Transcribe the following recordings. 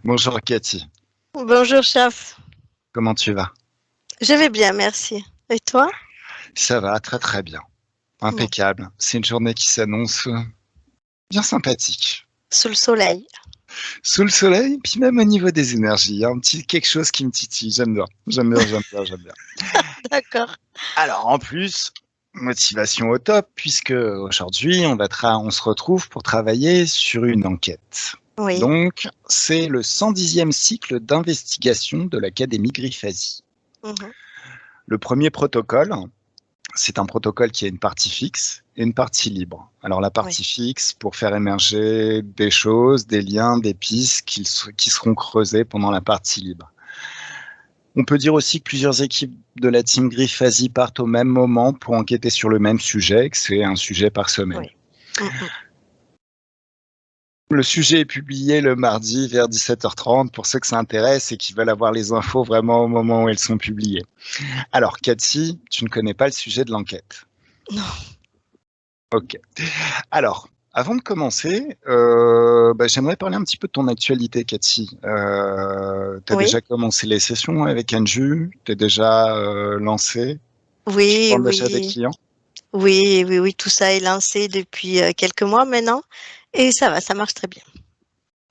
Bonjour Cathy, Bonjour, chef. comment tu vas? Je vais bien, merci. Et toi? Ça va très très bien, Bon, impeccable. C'est une journée qui s'annonce bien sympathique. sous le soleil. Sous le soleil, puis même au niveau des énergies, il y a un petit quelque chose qui me titille. J'aime bien, j'aime bien, j'aime bien, j'aime bien. D'accord. Alors en plus, motivation au top, puisque aujourd'hui on se retrouve pour travailler sur une enquête. Oui. Donc c'est le 110e cycle d'investigation de l'Académie Griffasie. Mhm. Le premier protocole, c'est un protocole qui a une partie fixe et une partie libre. Alors la Oui. partie fixe pour faire émerger des choses, des liens, des pistes qui seront creusées pendant la partie libre. On peut dire aussi que plusieurs équipes de la team Griffasie partent au même moment pour enquêter sur le même sujet, que c'est un sujet par semaine. Oui. Mhm. Le sujet est publié le mardi vers 17h30 pour ceux que ça intéresse et qui veulent avoir les infos vraiment au moment où elles sont publiées. Alors, Cathy, tu ne connais pas le sujet de l'enquête. Non. Ok. Alors, avant de commencer, j'aimerais parler un petit peu de ton actualité, Cathy. Tu as Oui. déjà commencé les sessions avec Anju? Tu es déjà lancé? Tu Oui, prends déjà des oui. clients? Oui, oui, oui. Tout ça est lancé depuis quelques mois maintenant. Et ça va, ça marche très bien.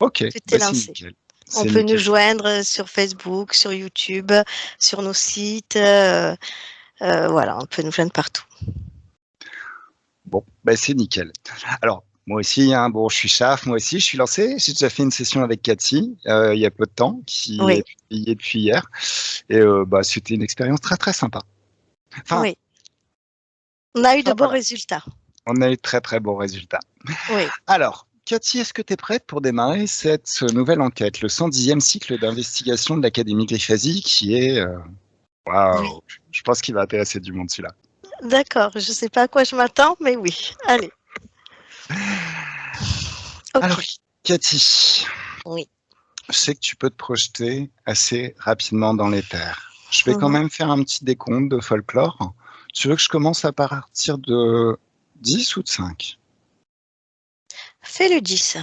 Ok, Tout est bah c'est lancé. nickel. On C'est peut nous nickel. joindre sur Facebook, sur YouTube, sur nos sites. Voilà, on peut nous joindre partout. Bon, bah c'est nickel. Alors, moi aussi, hein, bon, je suis chaf, moi aussi, je suis lancé. J'ai déjà fait une session avec Cathy il y a peu de temps, qui Oui, est publiée depuis hier. Et c'était une expérience très très sympa. Enfin, oui. On a eu de enfin bons voilà, résultats. on a eu de très très bons résultats. Oui. Alors, Cathy, est-ce que tu es prête pour démarrer cette nouvelle enquête, le 110e cycle d'investigation de l'Académie Griffasie, qui est... Oui. Waouh, je pense qu'il va intéresser du monde celui-là. D'accord. Je ne sais pas à quoi je m'attends, mais oui. Allez. Alors, Ok. Cathy, Oui. je sais que tu peux te projeter assez rapidement dans les terres. Je vais quand Mhm. même faire un petit décompte de folklore. Tu veux que je commence à partir de 10 ou de 5? Fais le 10.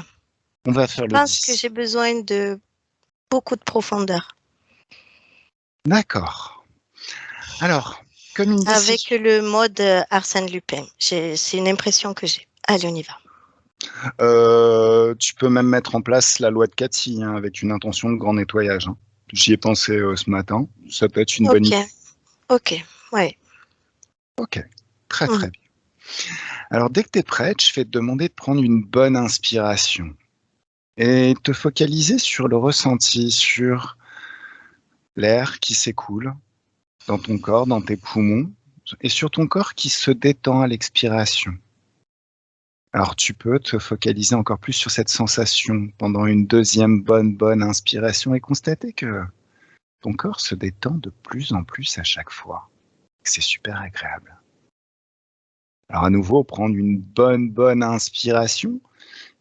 On va Je faire le pense que 10. j'ai besoin de beaucoup de profondeur. D'accord. Alors, comme une Avec décision... le mode Arsène Lupin. C'est une impression que j'ai. Allez, on y va. Tu peux même mettre en place la loi de Cathy hein, avec une intention de grand nettoyage. Hein. J'y ai pensé ce matin. Ça peut être une bonne Ok. idée. Ok. Oui. Ok, très Mhm. très bien. Alors dès que tu es prête, je vais te demander de prendre une bonne inspiration et te focaliser sur le ressenti, sur l'air qui s'écoule dans ton corps, dans tes poumons et sur ton corps qui se détend à l'expiration. Alors tu peux te focaliser encore plus sur cette sensation pendant une deuxième bonne inspiration et constater que ton corps se détend de plus en plus à chaque fois. C'est super agréable. Alors à nouveau, prendre une bonne inspiration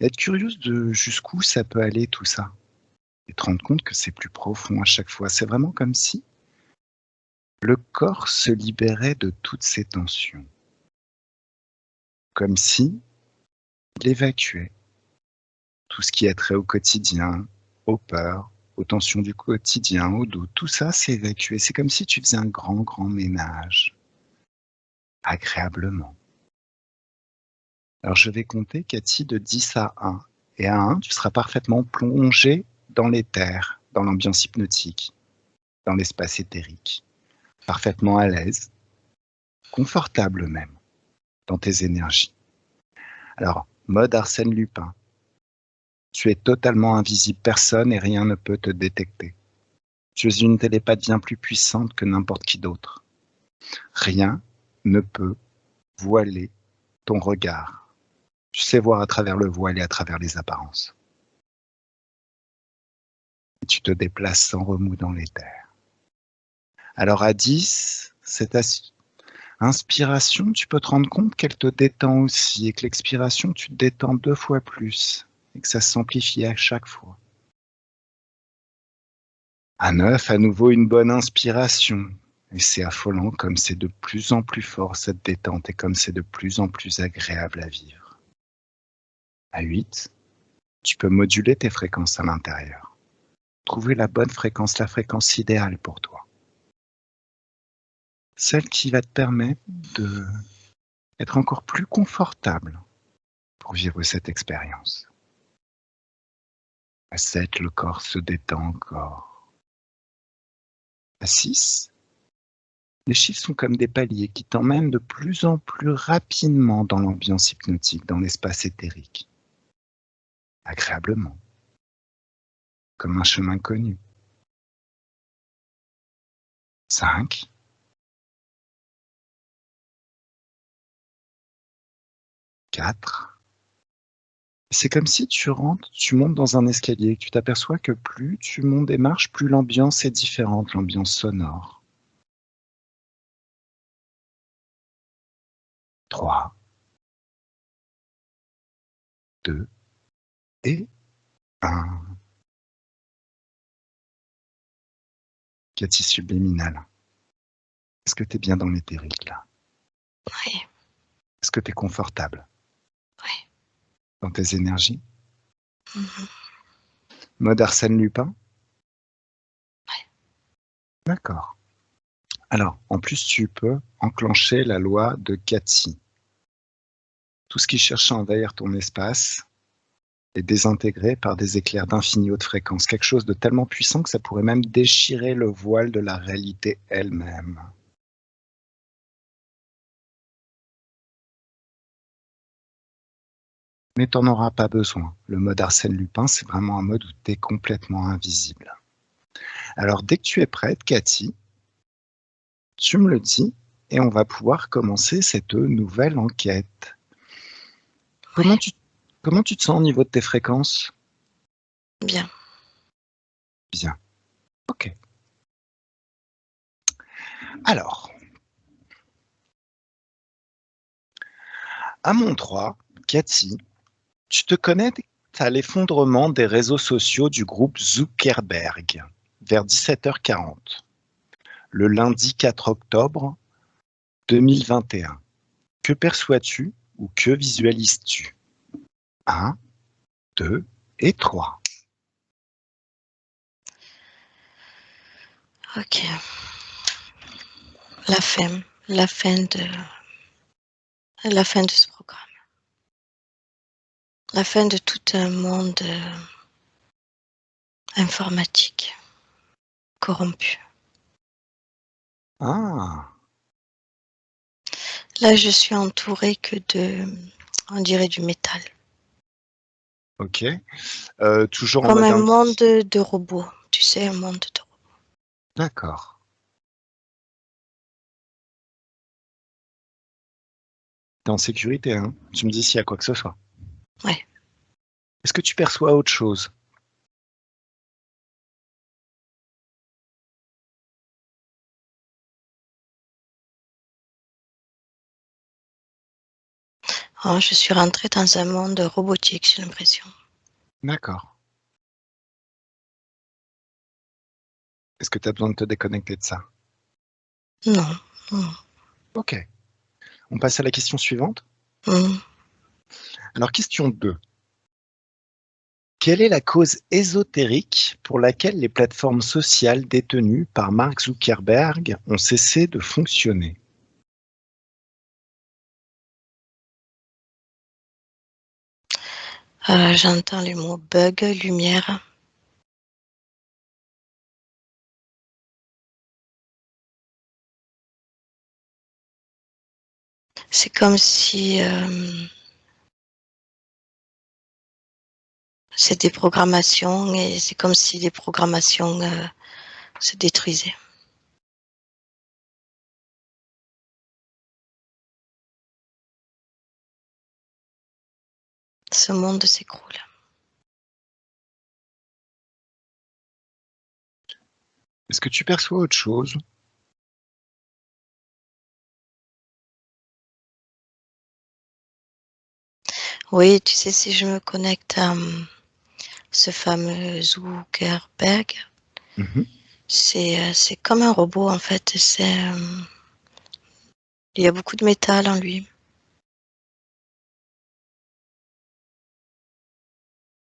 et être curieuse de jusqu'où ça peut aller tout ça. Et te rendre compte que c'est plus profond à chaque fois. C'est vraiment comme si le corps se libérait de toutes ces tensions. Comme si il évacuait tout ce qui a trait au quotidien, aux peurs, aux tensions du quotidien, au doute. Tout ça, c'est évacué. C'est comme si tu faisais un grand ménage, agréablement. Alors je vais compter, Cathy, de 10 à 1. Et à 1, tu seras parfaitement plongé dans l'éther, dans l'ambiance hypnotique, dans l'espace éthérique, parfaitement à l'aise, confortable même, dans tes énergies. Alors, mode Arsène Lupin. Tu es totalement invisible, personne et rien ne peut te détecter. Tu es une télépathe bien plus puissante que n'importe qui d'autre. Rien ne peut voiler ton regard. Tu sais voir à travers le voile et à travers les apparences. Et tu te déplaces sans remous dans l'éther. Alors à 10, cette inspiration, tu peux te rendre compte qu'elle te détend aussi et que l'expiration, tu te détends 2 fois plus et que ça s'amplifie à chaque fois. À 9, à nouveau une bonne inspiration. Et c'est affolant comme c'est de plus en plus fort cette détente et comme c'est de plus en plus agréable à vivre. À 8, tu peux moduler tes fréquences à l'intérieur. trouver la bonne fréquence, la fréquence idéale pour toi. Celle qui va te permettre d'être encore plus confortable pour vivre cette expérience. À 7, le corps se détend encore. À 6, les chiffres sont comme des paliers qui t'emmènent de plus en plus rapidement dans l'ambiance hypnotique, dans l'espace éthérique. Agréablement, comme un chemin connu. 5, 4. C'est comme si tu montes dans un escalier et que tu t'aperçois que plus tu montes des marches, plus l'ambiance est différente, l'ambiance sonore. 3, 2 et 1. Cathy subliminale. Est-ce que tu es bien dans l'éthérique là? Oui. Est-ce que tu es confortable? Oui. Dans tes énergies? Mhm. Mode Arsène Lupin? Oui. D'accord. Alors, en plus, tu peux enclencher la loi de Cathy. Tout ce qui cherche à envahir ton espace est désintégré par des éclairs d'infini haute fréquence. Quelque chose de tellement puissant que ça pourrait même déchirer le voile de la réalité elle-même. Mais tu n'en auras pas besoin. Le mode Arsène Lupin, c'est vraiment un mode où tu es complètement invisible. Alors, dès que tu es prête, Cathy, tu me le dis et on va pouvoir commencer cette nouvelle enquête. Comment tu te sens au niveau de tes fréquences? Bien. Bien. Ok. Alors, à mon 3, Cathy, tu te connectes à l'effondrement des réseaux sociaux du groupe Zuckerberg vers 17h40, le lundi 4 octobre 2021. Que perçois-tu ou que visualises-tu? 1, 2 et 3. Ok. La fin. La fin de ce programme. La fin de tout un monde informatique corrompu. Ah, Là, je suis entourée que on dirait du métal. ok. Toujours en Comme mode un monde invisible. de robots. Tu sais, un monde de robots. D'accord. T'es en sécurité, hein? Tu me dis s'il y a quoi que ce soit. Ouais. Est-ce que tu perçois autre chose? Oh, je suis rentrée dans un monde robotique, j'ai l'impression. D'accord. Est-ce que tu as besoin de te déconnecter de ça? Non. Non. Ok. On passe à la question suivante. Mm. Alors, question 2. Quelle est la cause ésotérique pour laquelle les plateformes sociales détenues par Mark Zuckerberg ont cessé de fonctionner? J'entends les mots bug, lumière. C'est comme si c'est des programmations et c'est comme si les programmations se détruisaient. Ce monde s'écroule. Est-ce que tu perçois autre chose? Oui, tu sais, si je me connecte à ce fameux Zuckerberg, Mhm. c'est comme un robot en fait. Il y a beaucoup de métal en lui.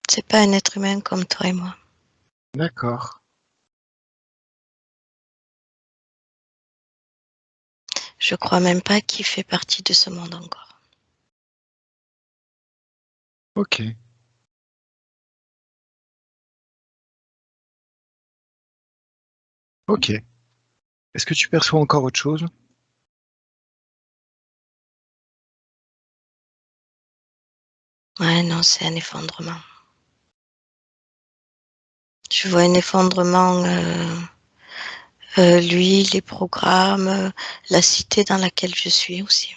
C'est pas un être humain comme toi et moi. D'accord. Je crois même pas qu'il fait partie de ce monde encore. Ok. Ok. Est-ce que tu perçois encore autre chose? Ouais, non, c'est un effondrement. Je vois un effondrement, lui, les programmes, la cité dans laquelle je suis aussi.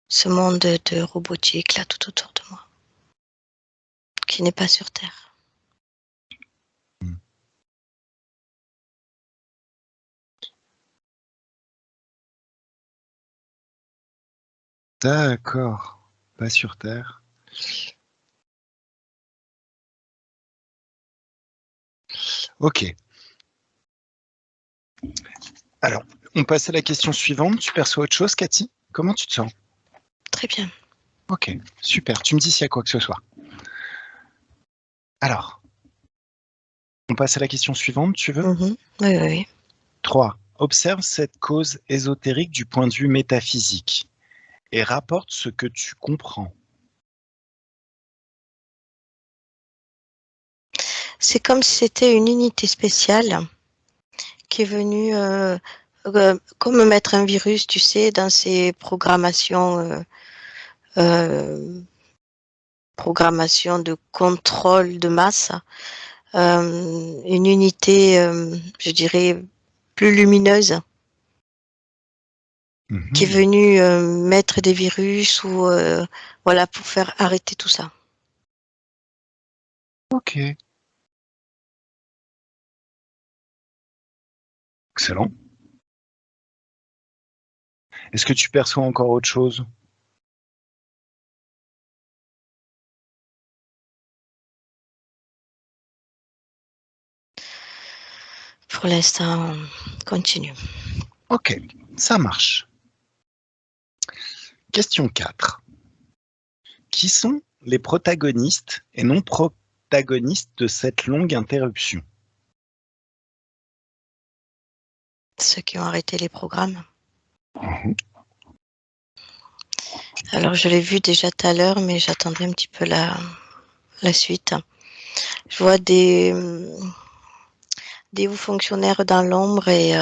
Ce monde de robotique là tout autour de moi, qui n'est pas sur Terre. D'accord. Pas sur Terre. Ok. Alors, on passe à la question suivante. Tu perçois autre chose, Cathy? Comment tu te sens? Très bien. Ok, super. Tu me dis s'il y a quoi que ce soit. Alors, on passe à la question suivante, tu veux? Oui, oui, oui. 3. Observe cette cause ésotérique du point de vue métaphysique et rapporte ce que tu comprends. C'est comme si c'était une unité spéciale qui est venue comme mettre un virus, tu sais, dans ces programmations de contrôle de masse, une unité, je dirais, plus lumineuse, qui est Mhm. venue mettre des virus ou voilà pour faire arrêter tout ça. Ok, excellent. Est-ce que tu perçois encore autre chose? Pour l'instant, on continue. Ok, ça marche. Question 4. Qui sont les protagonistes et non protagonistes de cette longue interruption? Ceux qui ont arrêté les programmes. Mhm. Alors, je l'ai vu déjà tout à l'heure, mais j'attendrai un petit peu la suite. Je vois des hauts fonctionnaires dans l'ombre et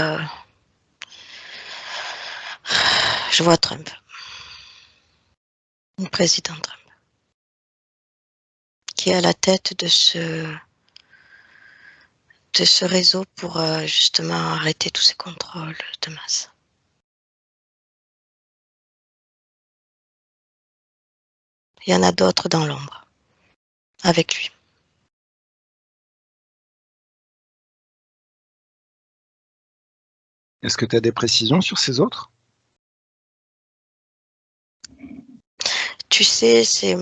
je vois Trump, le président Trump, qui est à la tête de ce réseau pour justement arrêter tous ces contrôles de masse. Il y en a d'autres dans l'ombre, avec lui. Est-ce que tu as des précisions sur ces autres? Tu sais, c'est...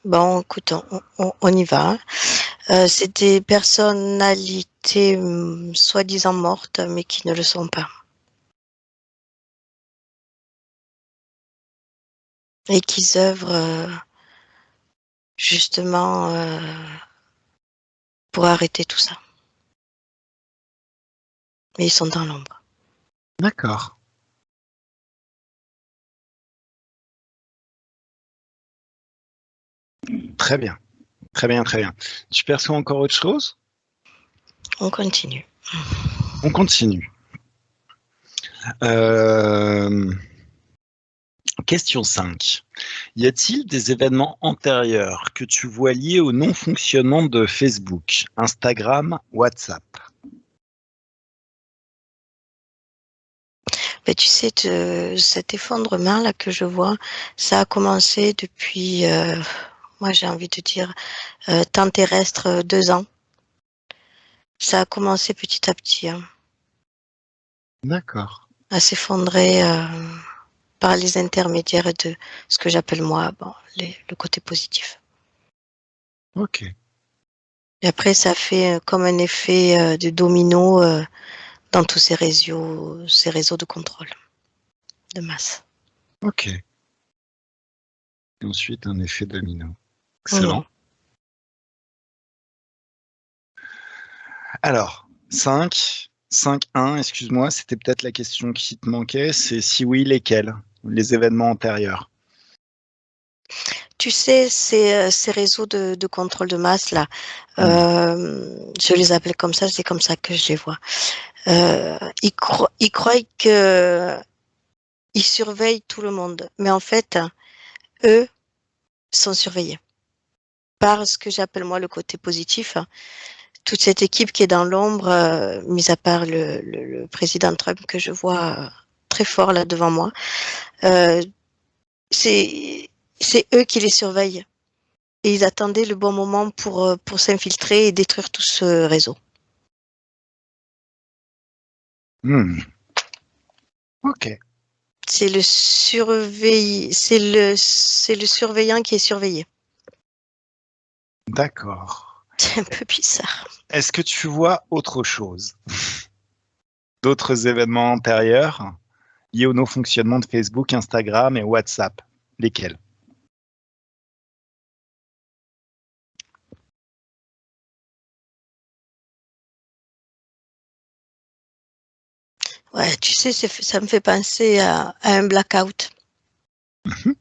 bon, écoute, on y va. C'est des personnalités soi-disant mortes, mais qui ne le sont pas. Et qui œuvrent justement pour arrêter tout ça. Mais ils sont dans l'ombre. D'accord. Très bien. Très bien, très bien. Tu perçois encore autre chose? On continue. On continue. Euh, Question 5. Y a-t-il des événements antérieurs que tu vois liés au non-fonctionnement de Facebook, Instagram, WhatsApp? Mais tu sais, cet effondrement-là que je vois, ça a commencé depuis, moi j'ai envie de dire, temps terrestre, 2 ans. Ça a commencé petit à petit hein, D'accord. à s'effondrer par les intermédiaires de ce que j'appelle moi bon, le côté positif. Ok. Et après, ça fait comme un effet de domino dans tous ces réseaux de contrôle de masse. Ok. Et ensuite, un effet domino. Mmh. Excellent. Alors, 5-1, excuse-moi, c'était peut-être la question qui te manquait. C'est si oui, lesquels? Les événements antérieurs. Tu sais, ces réseaux de contrôle de masse là, Hmm. je les appelle comme ça, c'est comme ça que je les vois. Ils croient que ils surveillent tout le monde, mais en fait, eux sont surveillés par ce que j'appelle moi le côté positif. Toute cette équipe qui est dans l'ombre, mis à part le président Trump que je vois très fort là devant moi, euh, c'est c'est eux qui les surveillent. Et ils attendaient le bon moment pour s'infiltrer et détruire tout ce réseau. Hmm. Ok, C'est le surveillant qui est surveillé. d'accord. C'est un peu bizarre. Est-ce que tu vois autre chose? D'autres événements antérieurs liés au non-fonctionnement de Facebook, Instagram et WhatsApp? Lesquels? Ouais, tu sais, ça me fait penser à un blackout. Mhm.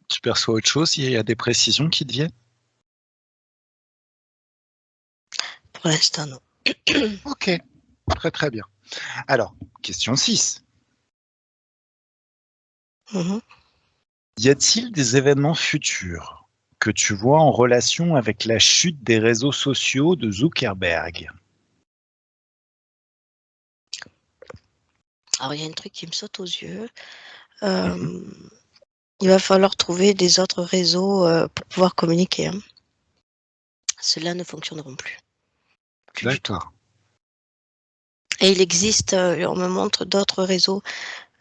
Tu perçois autre chose? Il y a des précisions qui te viennent? Pour l'instant, non. Ok, très très bien. Alors, question 6. Mhm. Y a-t-il des événements futurs que tu vois en relation avec la chute des réseaux sociaux de Zuckerberg? Alors, il y a un truc qui me saute aux yeux. Mhm. Euh, il va falloir trouver des autres réseaux pour pouvoir communiquer, hein. Ceux-là ne fonctionneront plus. Plus du tout. D'accord. Et il existe, on me montre d'autres réseaux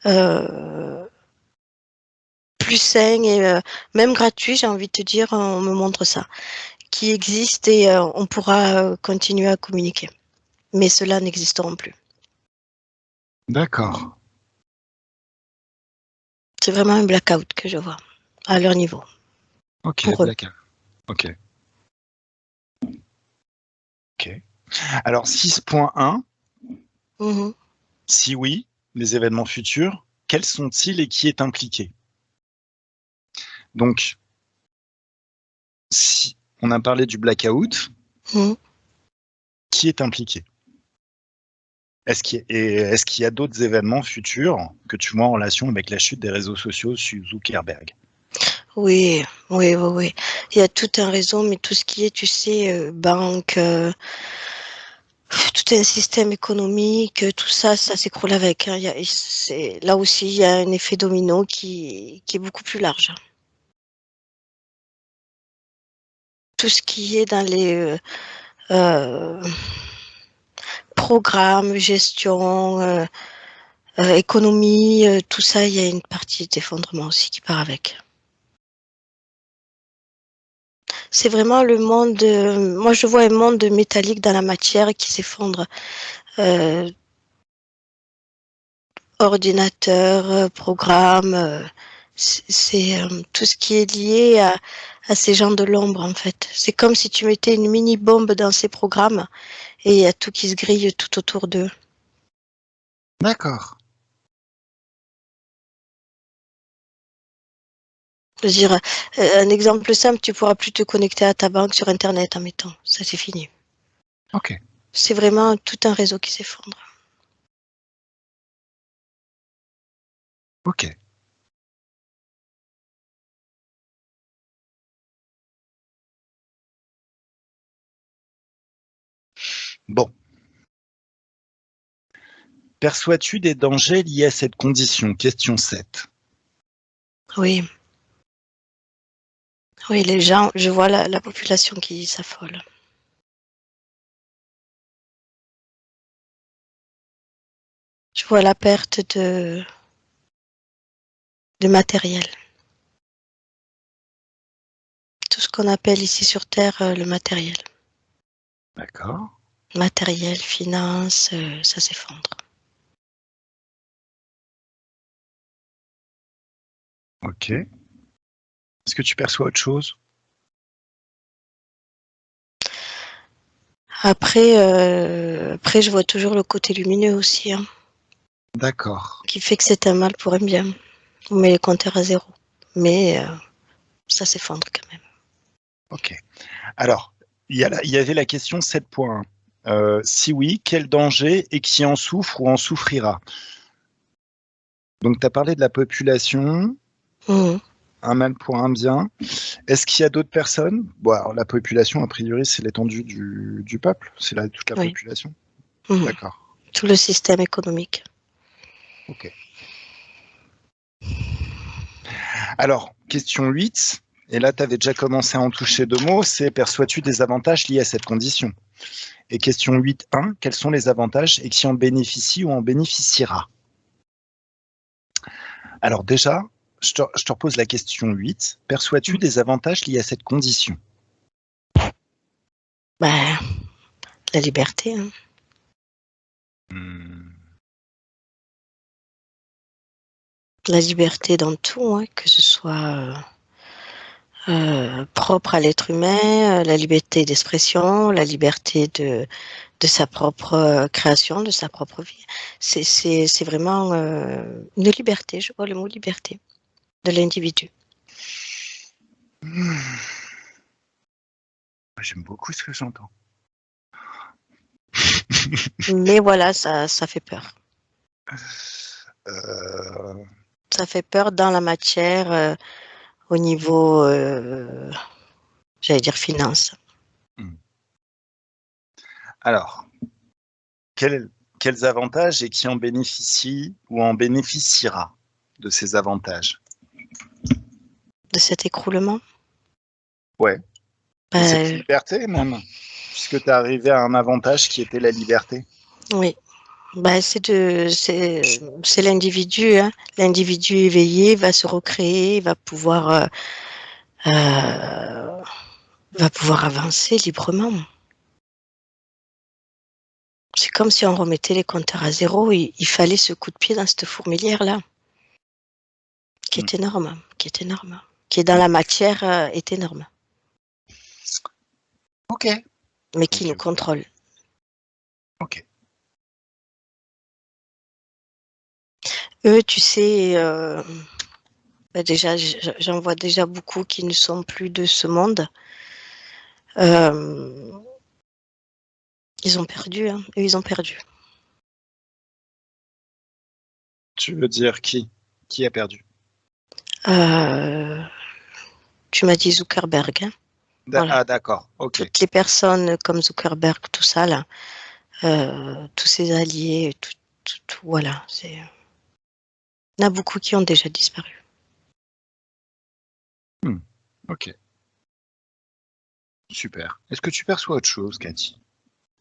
euh, plus sains et même gratuits, j'ai envie de te dire, on me montre ça, qui existent et on pourra continuer à communiquer. Mais ceux-là n'existeront plus. D'accord. C'est vraiment un blackout que je vois à leur niveau, Ok, pour eux. blackout. Ok. Ok. Alors 6.1, Mhm. si oui, les événements futurs, quels sont-ils et qui est impliqué? Donc, si on a parlé du blackout, Mhm. qui est impliqué? Est-ce qu'il y a d'autres événements futurs que tu vois en relation avec la chute des réseaux sociaux sur Zuckerberg? Oui, oui, oui, oui. Il y a tout un réseau, mais tout ce qui est, tu sais, banque, tout un système économique, tout ça, ça s'écroule avec, hein. Là aussi, il y a un effet domino qui est beaucoup plus large. Tout ce qui est dans les euh, programmes, gestion, économie, tout ça, il y a une partie d'effondrement aussi qui part avec. C'est vraiment le monde, moi je vois un monde métallique dans la matière qui s'effondre. Euh, Ordinateur, programme, c'est tout ce qui est lié à ces gens de l'ombre en fait. C'est comme si tu mettais une mini bombe dans ces programmes et il y a tout qui se grille tout autour d'eux. D'accord. Je veux dire, un exemple simple, tu pourras plus te connecter à ta banque sur Internet en mettant. Ça, c'est fini. Ok. C'est vraiment tout un réseau qui s'effondre. Ok. Bon. Perçois-tu des dangers liés à cette condition? Question 7. Oui, oui, les gens, je vois la population qui s'affole. Je vois la perte de matériel. Tout ce qu'on appelle ici sur Terre le matériel. D'accord. Matériel, finance, ça s'effondre. Ok. Est-ce que tu perçois autre chose? Après, je vois toujours le côté lumineux aussi, hein, D'accord. qui fait que c'est un mal pour un bien. On met les compteurs à zéro. Mais ça s'effondre quand même. Ok. Alors, il y avait la question 7.1. Si oui, quel danger et qui en souffre ou en souffrira? Donc, tu as parlé de la population, Mhm. un mal pour un bien. Est-ce qu'il y a d'autres personnes? Bon, alors, la population, a priori, c'est l'étendue du peuple, c'est toute la Oui. population. Mhm. D'accord. Tout le système économique. Ok. Alors, question 8, et là, tu avais déjà commencé à en toucher deux mots, c'est perçois-tu des avantages liés à cette condition? Et question 8.1, quels sont les avantages et qui en bénéficie ou en bénéficiera? Alors déjà, je te repose la question 8. Perçois-tu Mhm. des avantages liés à cette condition? Ben, la liberté, hein. Hmm, La liberté dans tout, hein, que ce soit propre à l'être humain, la liberté d'expression, la liberté de sa propre création, de sa propre vie. C'est vraiment une liberté, je vois le mot liberté, de l'individu. J'aime beaucoup ce que j'entends. Mais voilà, ça fait peur. Euh, Ça fait peur dans la matière, au niveau, j'allais dire finance. hmm. Alors, quels avantages et qui en bénéficie ou en bénéficiera de ces avantages? De cet écroulement. Ouais, de cette Ben, liberté même, puisque tu es arrivé à un avantage qui était la liberté. oui. Ben, c'est l'individu, hein. L'individu éveillé va se recréer, euh, va pouvoir avancer librement. C'est comme si on remettait les compteurs à zéro. Il fallait ce coup de pied dans cette fourmilière-là, qui Hmm. est énorme, qui est énorme, qui est dans la matière, est énorme, Ok. mais qui Ok, nous contrôle. ok. Eux, tu sais, bah déjà, j'en vois déjà beaucoup qui ne sont plus de ce monde. Euh, Ils ont perdu, hein. Eux, ils ont perdu. Tu veux dire qui? Qui a perdu? Euh, Tu m'as dit Zuckerberg, hein. Voilà. Ah, d'accord. Ok. Toutes les personnes comme Zuckerberg, tout ça, là, tous ses alliés, voilà. Il y en a beaucoup qui ont déjà disparu. Hmm. Ok. Super. Est-ce que tu perçois autre chose, Cathy?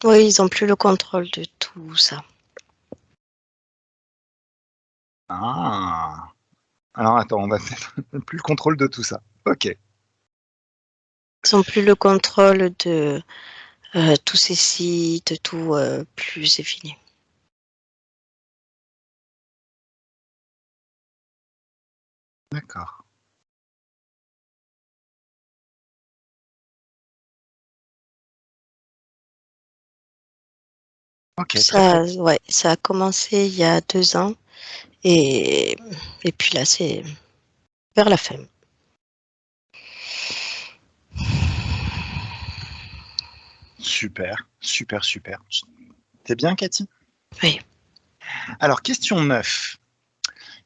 Oui, ils n'ont plus le contrôle de tout ça. Ah. Alors attends, on va peut-être plus le contrôle de tout ça. Ok. Ils n'ont plus le contrôle de tous ces sites, tout, plus c'est fini. D'accord. Ok, très très. Ça, ouais, ça a commencé il y a 2 ans et, et puis là, c'est vers la fin. Super, super, super. T'es bien, Cathy? Oui. Alors, question 9.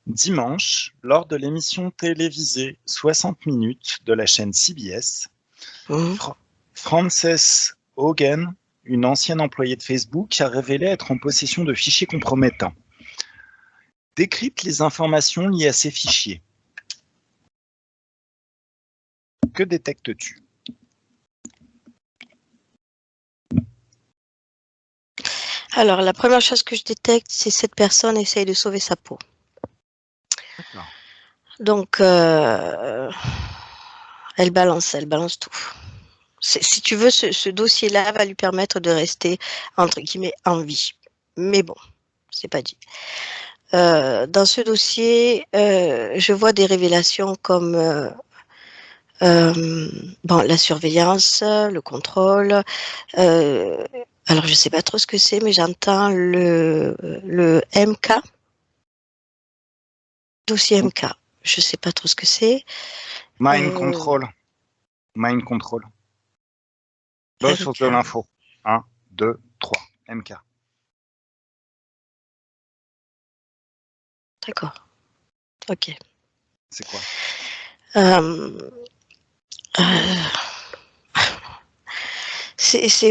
Dimanche, lors de l'émission télévisée 60 minutes de la chaîne CBS, Mhm. Fra- Frances Haugen, une ancienne employée de Facebook, a révélé être en possession de fichiers compromettants. Décrypte les informations liées à ces fichiers. Que détectes-tu? Alors, la première chose que je détecte, c'est cette personne essaye de sauver sa peau. D'accord. Donc, elle balance tout. Si tu veux, ce dossier-là va lui permettre de rester, entre guillemets, en vie. Mais bon, c'est pas dit. Dans ce dossier, je vois des révélations comme bon, la surveillance, le contrôle. Alors, je ne sais pas trop ce que c'est, mais j'entends le MK, dossier MK. Je ne sais pas trop ce que c'est. Mind control. Mind control. Bonne source de MK. l'info. 1, 2, 3. MK. D'accord. Ok. C'est quoi? Euh, euh,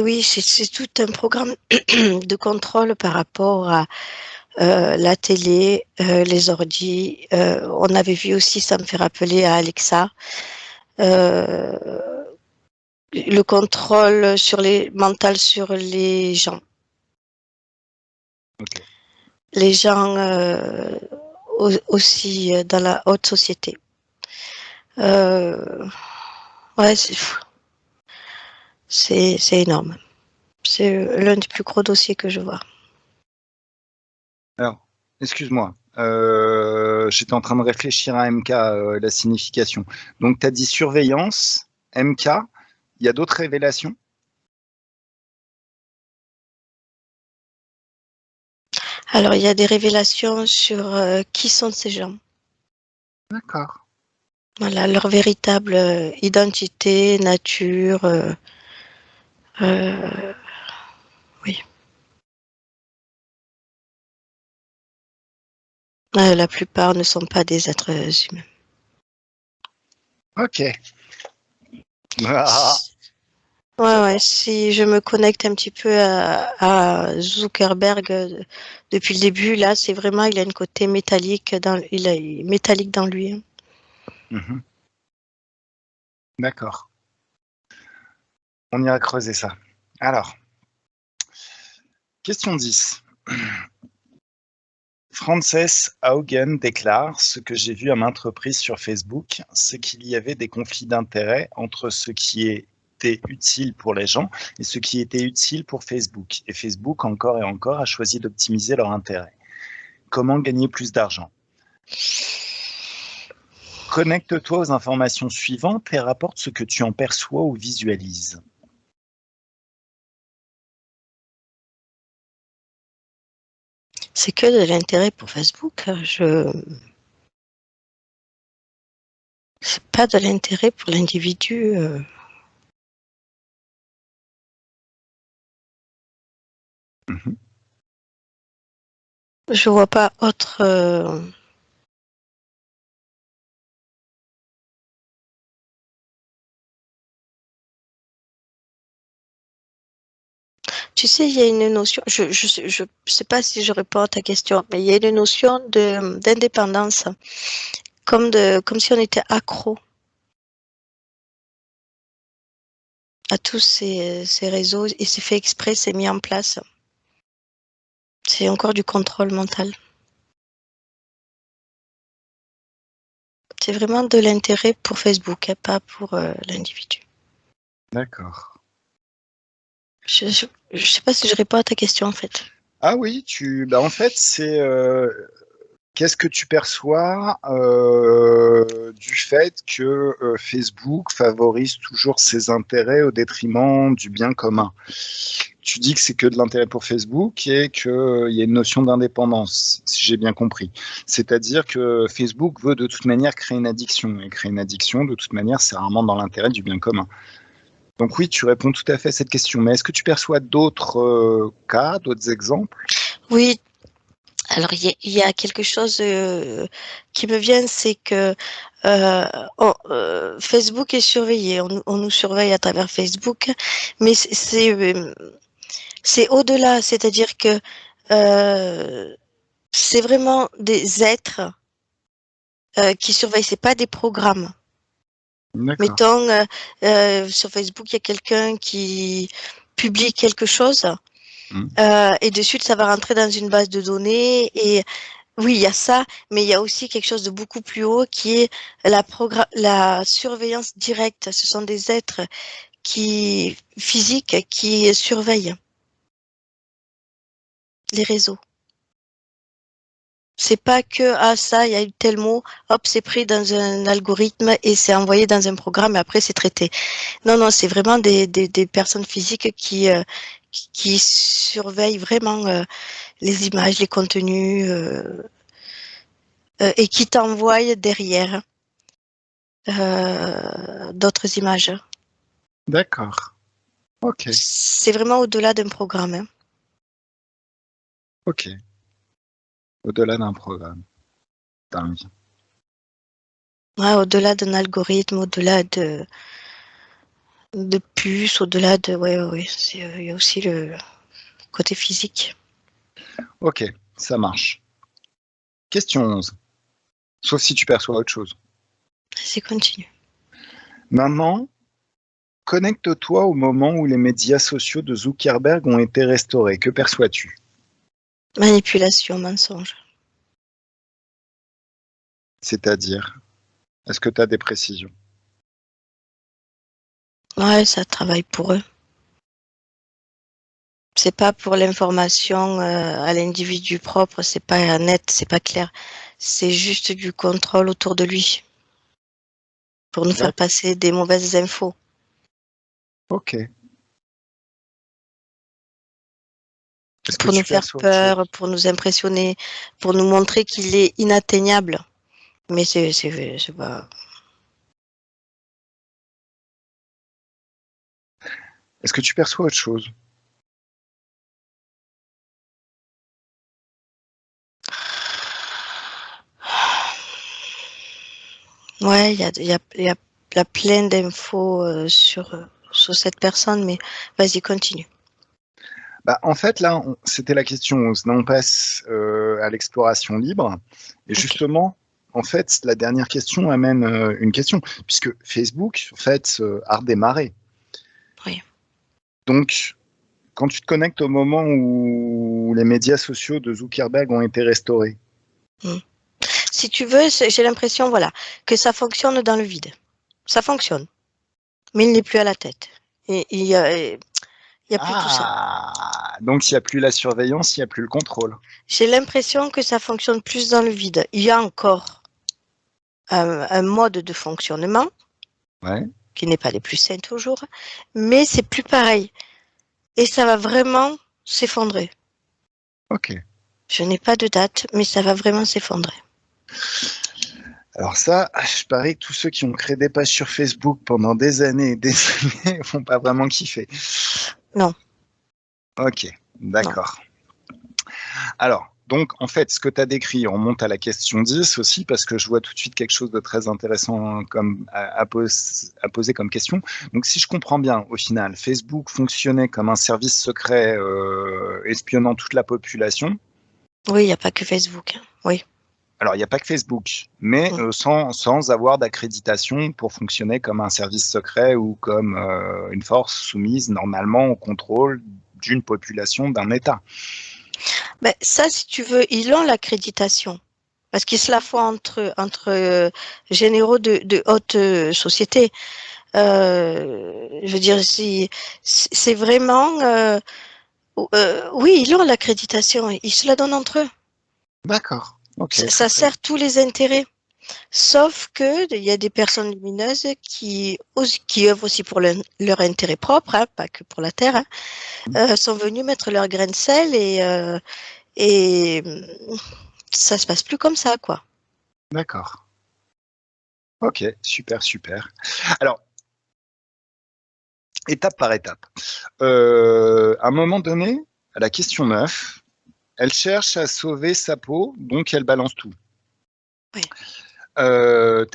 oui, c'est tout un programme de contrôle par rapport à la télé, les ordis. On avait vu aussi, ça me fait rappeler à Alexa, euh, le contrôle mental sur les gens. Ok. Les gens aussi dans la haute société. Ouais, c'est fou. C'est énorme. C'est l'un des plus gros dossiers que je vois. Alors, excuse-moi. J'étais en train de réfléchir à MK, la signification. Donc, tu as dit surveillance, MK. Il y a d'autres révélations? Alors, il y a des révélations sur qui sont ces gens. D'accord. Voilà, leur véritable identité, nature. Oui. La plupart ne sont pas des êtres humains. Ok. Ah, Ouais, si je me connecte un petit peu à Zuckerberg depuis le début, là, c'est vraiment, il a une côté métallique métallique dans lui. Hein. mhm. D'accord. On ira creuser ça. Alors, question 10. Frances Haugen déclare: Ce que j'ai vu à maintes reprises sur Facebook, c'est qu'il y avait des conflits d'intérêts entre ce qui était utile pour les gens et ce qui était utile pour Facebook. Et Facebook, encore et encore, a choisi d'optimiser leur intérêt. Comment gagner plus d'argent? Connecte-toi aux informations suivantes et rapporte ce que tu en perçois ou visualises. C'est que de l'intérêt pour Facebook. C'est pas de l'intérêt pour l'individu. Mhm. Je vois pas autre. Tu sais, il y a une notion. Je sais pas si je réponds à ta question, mais il y a une notion d'indépendance, comme si on était accro à tous ces réseaux et c'est fait exprès, c'est mis en place. C'est encore du contrôle mental. C'est vraiment de l'intérêt pour Facebook, hein, pas pour l'individu. D'accord. Je sais pas si je réponds à ta question en fait. Ah oui, bah en fait, c'est qu'est-ce que tu perçois du fait que Facebook favorise toujours ses intérêts au détriment du bien commun? Tu dis que c'est que de l'intérêt pour Facebook et qu'il y a une notion d'indépendance, si j'ai bien compris. C'est-à-dire que Facebook veut de toute manière créer une addiction. Et créer une addiction, de toute manière, c'est rarement dans l'intérêt du bien commun. Donc oui, tu réponds tout à fait à cette question. Mais est-ce que tu perçois d'autres cas, d'autres exemples? Oui, alors il y a quelque chose qui me vient, c'est que Facebook est surveillé, on nous surveille à travers Facebook, mais c'est au-delà, c'est-à-dire que euh, c'est vraiment des êtres qui surveillent, c'est pas des programmes. D'accord. Mettons, sur Facebook, il y a quelqu'un qui publie quelque chose Hmm. et de suite, ça va rentrer dans une base de données. Et oui, il y a ça, mais il y a aussi quelque chose de beaucoup plus haut qui est la surveillance directe. Ce sont des êtres physiques qui surveillent les réseaux. C'est pas que ça, il y a eu tel mot, hop, c'est pris dans un algorithme et c'est envoyé dans un programme et après c'est traité. Non, non, c'est vraiment des personnes physiques qui surveillent vraiment les images, les contenus et qui t'envoient derrière d'autres images. D'accord. Ok. C'est vraiment au-delà d'un programme, hein. Ok. Au-delà d'un programme. Dingue. Ouais, au-delà d'un algorithme, au-delà de puces, au-delà de... Ouais, ouais, ouais. Il y a aussi le côté physique. Ok, ça marche. Question 11. Sauf si tu perçois autre chose. C'est continu. Maintenant, connecte-toi au moment où les médias sociaux de Zuckerberg ont été restaurés. Que perçois-tu? Manipulation, mensonge. C'est-à-dire, est-ce que tu as des précisions? Ouais, ça travaille pour eux. C'est pas pour l'information à l'individu propre, c'est pas net, c'est pas clair. C'est juste du contrôle autour de lui pour nous faire D'accord. passer des mauvaises infos, Ok. Est-ce que pour nous tu faire perçois autre peur, chose? pour nous impressionner, pour nous montrer qu'il est inatteignable. Mais c'est pas. Est-ce que tu perçois autre chose? Ouais, il y a plein d'infos sur cette personne, mais vas-y, continue. Bah, en fait, là, c'était la question 11. Là, on passe à l'exploration libre. Et Ok. justement, en fait, la dernière question amène une question, puisque Facebook, en fait, a redémarré. Oui. Donc, quand tu te connectes au moment où les médias sociaux de Zuckerberg ont été restaurés, Mm. Si tu veux, j'ai l'impression, voilà, que ça fonctionne dans le vide. Ça fonctionne, mais il n'est plus à la tête. Et il y a plus tout ça. donc il n'y a plus la surveillance, il n'y a plus le contrôle. J'ai l'impression que ça fonctionne plus dans le vide. Il y a encore un mode de fonctionnement Ouais, qui n'est pas les plus sains toujours, mais c'est plus pareil. Et ça va vraiment s'effondrer. ok. Je n'ai pas de date, mais ça va vraiment s'effondrer. Alors ça, je parie que tous ceux qui ont créé des pages sur Facebook pendant des années et des années vont pas vraiment kiffer. Non, Ok, non. d'accord. Alors, donc, en fait, ce que tu as décrit, on monte à la question 10 aussi, parce que je vois tout de suite quelque chose de très intéressant comme, à poser comme question. Donc, si je comprends bien, au final, Facebook fonctionnait comme un service secret espionnant toute la population. Oui, il n'y a pas que Facebook, hein. Oui. Alors, il n'y a pas que Facebook, mais Mm. sans avoir d'accréditation pour fonctionner comme un service secret ou comme une force soumise normalement au contrôle d'une population, d'un État. Ben, ça, si tu veux, ils ont l'accréditation. Parce qu'ils se la font entre généraux de haute société. Je veux dire, si c'est vraiment, oui, ils ont l'accréditation, ils se la donnent entre eux. D'accord, ok, très Ça très bien. sert tous les intérêts. Sauf que il y a des personnes lumineuses qui œuvrent aussi pour leur intérêt propre, hein, pas que pour la Terre, hein, sont venus mettre leur grain de sel et ça se passe plus comme ça, quoi. D'accord. Ok, super, super. Alors, étape par étape. À un moment donné, à la question 9, elle cherche à sauver sa peau, donc elle balance tout. Oui, Tu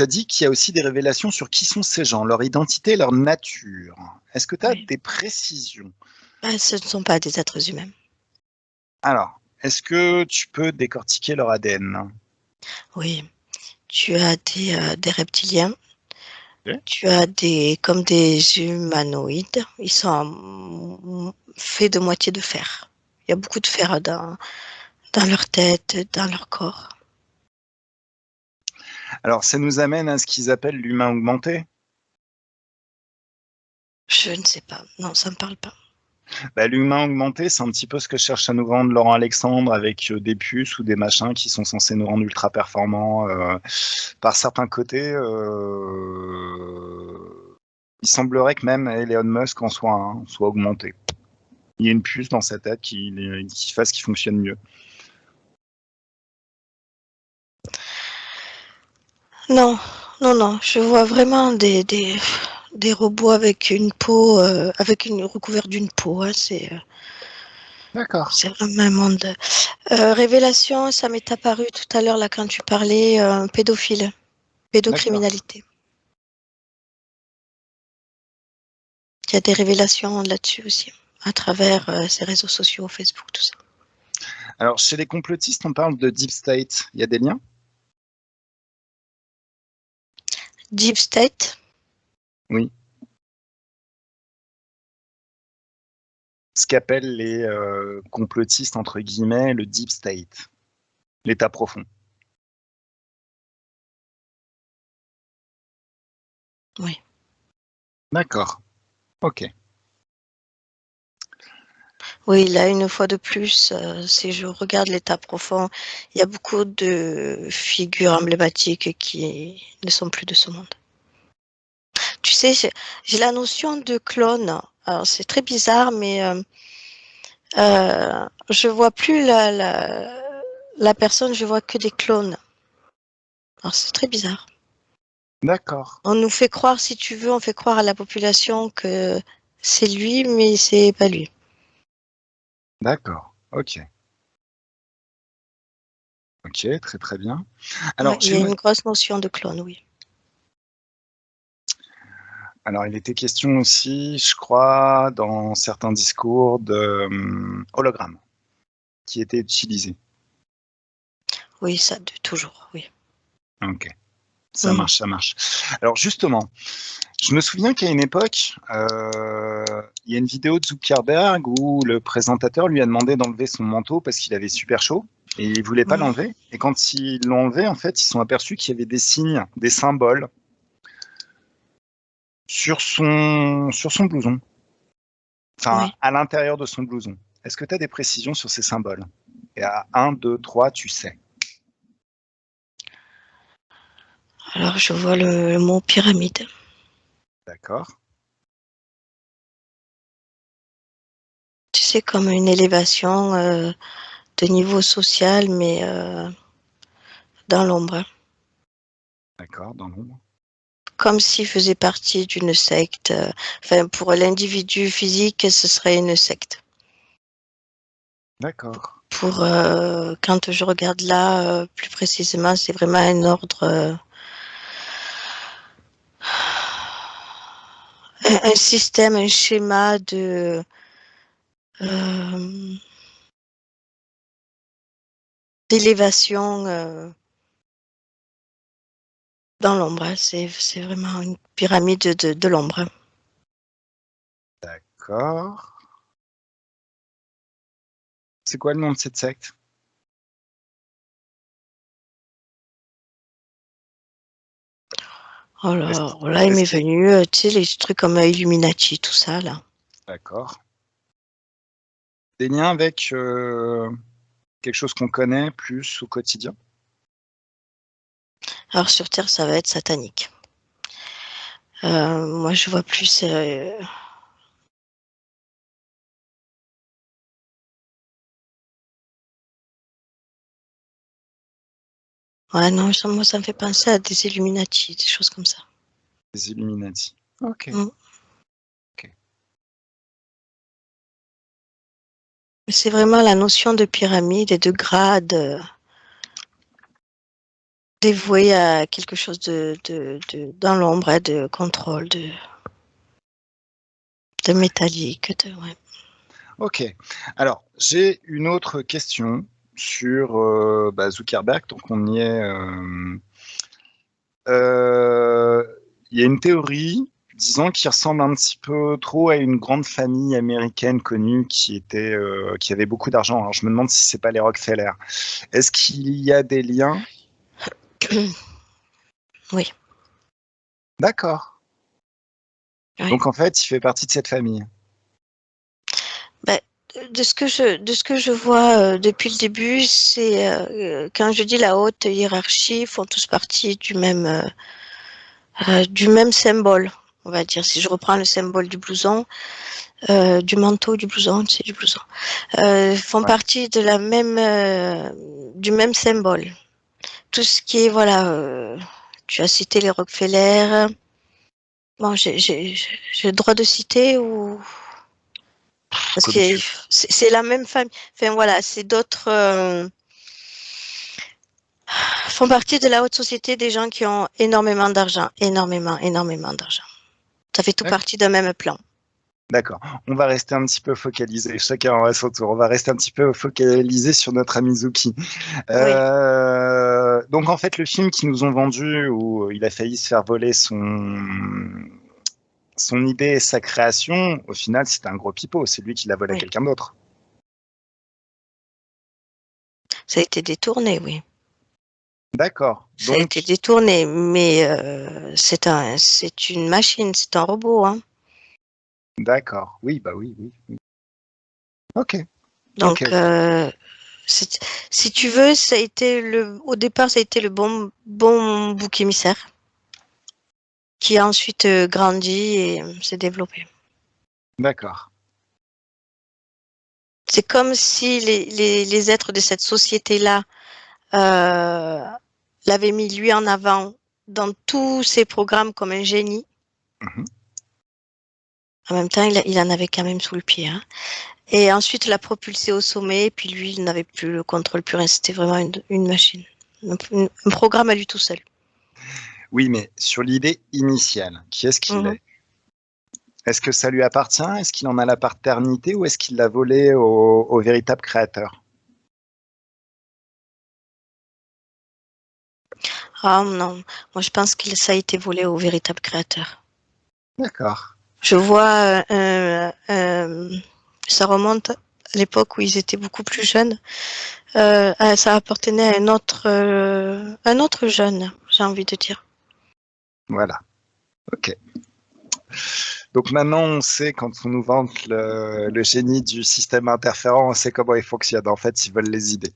as dit qu'il y a aussi des révélations sur qui sont ces gens, leur identité, leur nature. Est-ce que tu as oui. des précisions? Ah, ce ne sont pas des êtres humains. Alors, est-ce que tu peux décortiquer leur ADN? Oui, tu as des reptiliens, Ok. tu as comme des humanoïdes. Ils sont faits de moitié de fer. Il y a beaucoup de fer dans leur tête, dans leur corps. Alors, ça nous amène à ce qu'ils appellent l'humain augmenté. Je ne sais pas. Non, ça ne me parle pas. Bah, l'humain augmenté, c'est un petit peu ce que cherche à nous vendre Laurent Alexandre avec des puces ou des machins qui sont censés nous rendre ultra performants. Par certains côtés, il semblerait que même Elon Musk en soit augmenté. Il y a une puce dans sa tête qui fasse qu'il fonctionne mieux. Non, non, non, je vois vraiment des robots avec une peau, avec une recouverte d'une peau. Hein, D'accord. c'est vraiment un monde. Révélation, ça m'est apparu tout à l'heure là quand tu parlais pédophile, D'accord. pédocriminalité. Il y a des révélations là-dessus aussi, à travers ces réseaux sociaux, Facebook, tout ça. Alors, chez les complotistes, on parle de deep state. Il y a des liens? Deep State, Oui. Ce qu'appellent les complotistes, entre guillemets, le deep state, l'état profond. oui. D'accord. Ok. Oui, là, une fois de plus, si je regarde l'état profond, il y a beaucoup de figures emblématiques qui ne sont plus de ce monde. Tu sais, j'ai la notion de clone. Alors, c'est très bizarre, mais je vois plus la personne, je vois que des clones. Alors, c'est très bizarre. D'accord. On nous fait croire, si tu veux, on fait croire à la population que c'est lui, mais c'est pas lui. D'accord. Ok. Ok, très très bien. Ouais, Alors, il y a une grosse notion de clone, oui. Alors, il était question aussi, je crois, dans certains discours de hologrammes qui étaient utilisés. Oui, ça, de toujours, oui. Ok, ça Mhm. marche, ça marche. Alors, justement, je me souviens qu'à une époque, il y a une vidéo de Zuckerberg où le présentateur lui a demandé d'enlever son manteau parce qu'il avait super chaud et il voulait pas Mhm. l'enlever. Et quand ils l'ont enlevé, en fait, ils se sont aperçus qu'il y avait des signes, des symboles sur son blouson, enfin, Oui. à l'intérieur de son blouson. Est-ce que tu as des précisions sur ces symboles? Et à 1, 2, 3, tu sais. Alors, je vois le mot pyramide. D'accord. Tu sais, comme une élévation de niveau social, mais dans l'ombre. D'accord, dans l'ombre. Comme s'il faisait partie d'une secte. Enfin, pour l'individu physique, ce serait une secte. D'accord. Pour quand je regarde là, plus précisément, c'est vraiment un ordre, un système, un schéma de euh, d'élévation dans l'ombre. Hein. C'est vraiment une pyramide de l'ombre. Hein. D'accord. C'est quoi le nom de cette secte? Alors là, il m'est Est-ce qu'il y a... venu, tu sais, les trucs comme Illuminati, tout ça, là. D'accord. Des liens avec quelque chose qu'on connaît plus au quotidien? Alors sur Terre, ça va être satanique. Moi, je vois plus. Ouais, non, moi, ça me fait penser à des Illuminati, des choses comme ça. Les Illuminati. Ok. Mm. Ok. Mais c'est vraiment la notion de pyramide et de grade dévouée à quelque chose dans l'ombre, hein, de contrôle, de métallique. Ouais. Ok. Alors, j'ai une autre question sur Zuckerberg, tant qu'on y est. Il y a une théorie disant qu'il ressemble un petit peu trop à une grande famille américaine connue qui avait beaucoup d'argent. Alors, je me demande si c'est pas les Rockefeller. Est-ce qu'il y a des liens? Oui, D'accord. oui. Donc, en fait, il fait partie de cette famille. de ce que je vois depuis le début, c'est quand je dis la haute hiérarchie, ils font tous partie du même symbole, on va dire. Si je reprends le symbole du blouson, du manteau, du blouson, c'est du blouson, font Ouais. partie de la même, du même symbole. Tout ce qui est, voilà, tu as cité les Rockefeller. Bon, j'ai le droit de citer ou parce Comme que tu... c'est la même famille. Enfin voilà, c'est d'autres font partie de la haute société des gens qui ont énormément d'argent, énormément d'argent. Ça fait tout D'accord. partie d'un même plan. D'accord. On va rester un petit peu focalisé. Chacun à son tour. On va rester un petit peu focalisé sur notre ami Zuki. Oui, Donc en fait, le film qu'ils nous ont vendu où il a failli se faire voler son idée et sa création, au final, c'était un gros pipeau. C'est lui qui l'a volé à oui. quelqu'un d'autre. Ça a été détourné, oui. D'accord. Ça a été Donc, détourné, mais c'est une machine, c'est un robot, hein. d'accord. Oui, bah oui, oui. Oui. Ok, ok, Donc, ok. si tu veux, au départ, ça a été le bon bouc émissaire qui a ensuite grandi et s'est développé. D'accord. C'est comme si les êtres de cette société-là euh, l'avaient mis lui en avant dans tous ses programmes comme un génie. Mhm. En même temps, il en avait quand même sous le pied, hein. Et ensuite, l'a propulsé au sommet. Et puis lui, il n'avait plus le contrôle, plus rien. C'était vraiment une machine. Un programme à lui tout seul. Oui, mais sur l'idée initiale, qui est-ce qu'il Mhm. est? Est-ce que ça lui appartient? Est-ce qu'il en a la paternité ou est-ce qu'il l'a volé au véritable créateur? Ah non, moi je pense que ça a été volé au véritable créateur. D'accord. Je vois, ça remonte à l'époque où ils étaient beaucoup plus jeunes. Ça appartenait à un autre jeune, j'ai envie de dire. Voilà. Ok. Donc maintenant, on sait quand on nous vante le génie du système interférent, on sait comment il fonctionne. En fait, ils veulent les idées.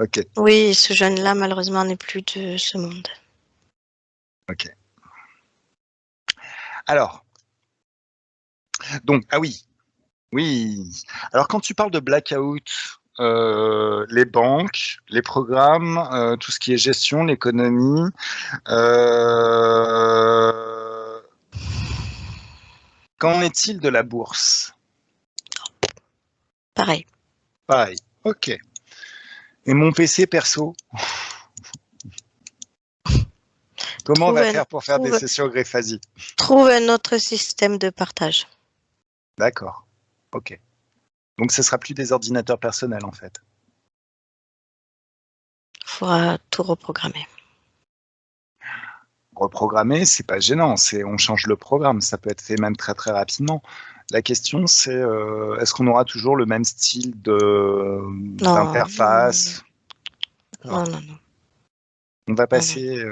Ok. Oui, ce jeune-là, malheureusement, n'est plus de ce monde. Ok. Alors, donc, ah oui, oui. Alors, quand tu parles de blackout, les banques, les programmes, tout ce qui est gestion, l'économie, euh, qu'en est-il de la bourse? Pareil. Pareil. Ok. Et mon PC perso, comment on Trouve va un, faire pour faire des trouve, sessions Greffazi? trouve un autre système de partage. D'accord. Ok. Donc, ce sera plus des ordinateurs personnels, en fait. Il faudra tout reprogrammer. Reprogrammer, c'est pas gênant. C'est on change le programme. Ça peut être fait même très très rapidement. La question, c'est est-ce qu'on aura toujours le même style de Non, d'interface? non, Alors, non, non, on va non, non. passer.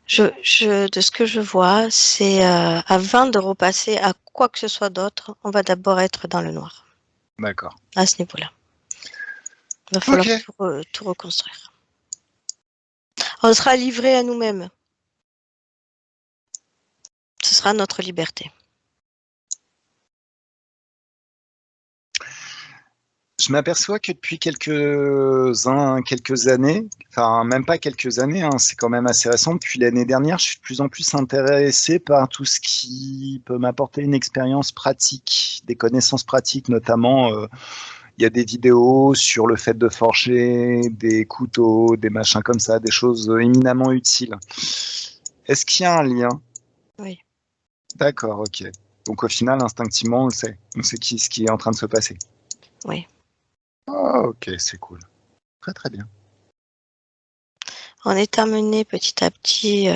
De ce que je vois, c'est avant de repasser à quoi que ce soit d'autre, on va d'abord être dans le noir, D'accord. à ce niveau-là. Il va Ok. falloir tout reconstruire. On sera livré à nous-mêmes. Ce sera notre liberté. Je m'aperçois que depuis quelques années, enfin même pas quelques années, hein, c'est quand même assez récent. Depuis l'année dernière, je suis de plus en plus intéressé par tout ce qui peut m'apporter une expérience pratique, des connaissances pratiques, notamment. Il y a des vidéos sur le fait de forger des couteaux, des machins comme ça, des choses éminemment utiles. Est-ce qu'il y a un lien? Oui, D'accord, ok. Donc au final, instinctivement, on le sait. On sait ce qui est en train de se passer. oui. Ah, ok, c'est cool. Très très bien. On est amené petit à petit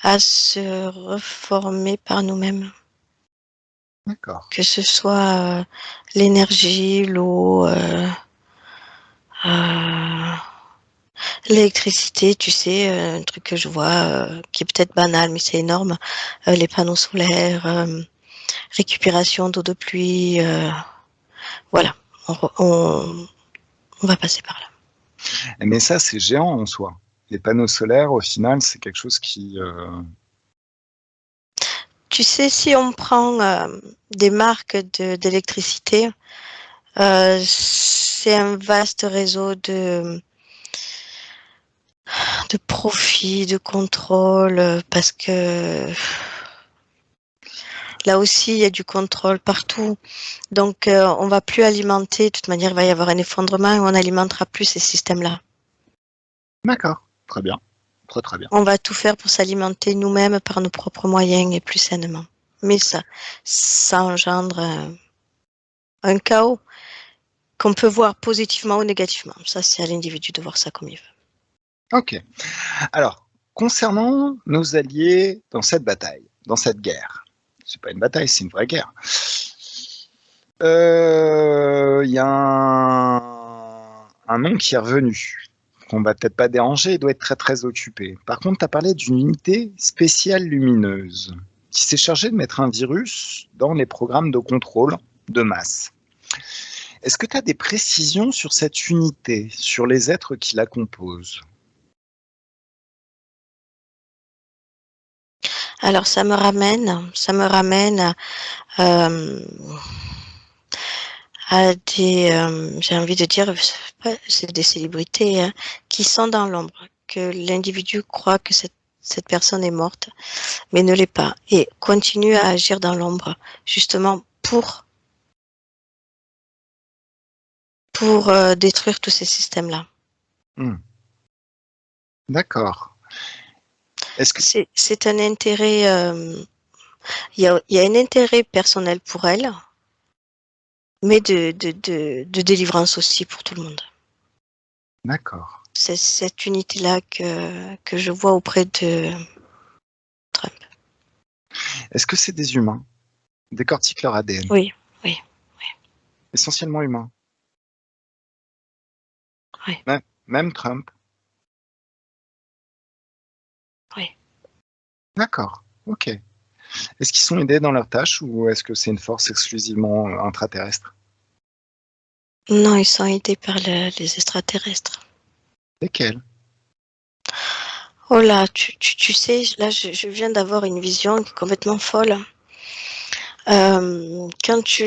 à se reformer par nous-mêmes. D'accord. Que ce soit l'énergie, l'eau, euh, l'électricité, tu sais, un truc que je vois qui est peut-être banal, mais c'est énorme. Les panneaux solaires, récupération d'eau de pluie. voilà, on va passer par là. Mais ça, c'est géant en soi. Les panneaux solaires, au final, c'est quelque chose qui... Tu sais, si on prend des marques d'électricité, c'est un vaste réseau de profit, de contrôle, parce que là aussi, il y a du contrôle partout. Donc, on va plus alimenter. De toute manière, il va y avoir un effondrement et on n'alimentera plus ces systèmes-là. D'accord, très bien. Très, très bien. On va tout faire pour s'alimenter nous-mêmes par nos propres moyens et plus sainement. Mais ça engendre un chaos qu'on peut voir positivement ou négativement. Ça, c'est à l'individu de voir ça comme il veut. Ok. Alors, concernant nos alliés dans cette bataille, dans cette guerre, c'est pas une bataille, c'est une vraie guerre. Il y a un nom qui est revenu, qu'on va peut-être pas déranger, il doit être très très occupé. Par contre, tu as parlé d'une unité spéciale lumineuse qui s'est chargée de mettre un virus dans les programmes de contrôle de masse. Est-ce que tu as des précisions sur cette unité, sur les êtres qui la composent? Alors, ça me ramène à des, j'ai envie de dire, c'est des célébrités hein, qui sont dans l'ombre, que l'individu croit que cette personne est morte, mais ne l'est pas, et continue à agir dans l'ombre, justement pour détruire tous ces systèmes-là. D'accord. Est-ce que c'est un intérêt, il y a un intérêt personnel pour elle, mais de délivrance aussi pour tout le monde. D'accord. C'est cette unité-là que je vois auprès de Trump. Est-ce que c'est des humains? Décortique leur ADN. Oui. Essentiellement humains. Oui. Même Trump. Oui. D'accord. Ok. Est-ce qu'ils sont aidés dans leurs tâches ou est-ce que c'est une force exclusivement intraterrestre? Non, ils sont aidés par les extraterrestres. Lesquels? Oh là, tu sais, là, je viens d'avoir une vision complètement folle. Quand tu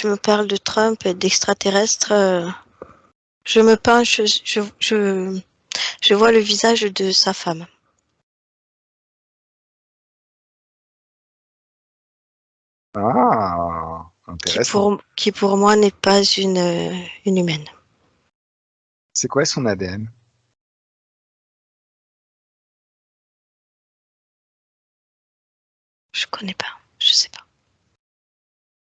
me parles de Trump et d'extraterrestres, je me penche, je vois le visage de sa femme. Ah, intéressant. Qui pour moi n'est pas une humaine. C'est quoi son ADN? Je connais pas, je sais pas.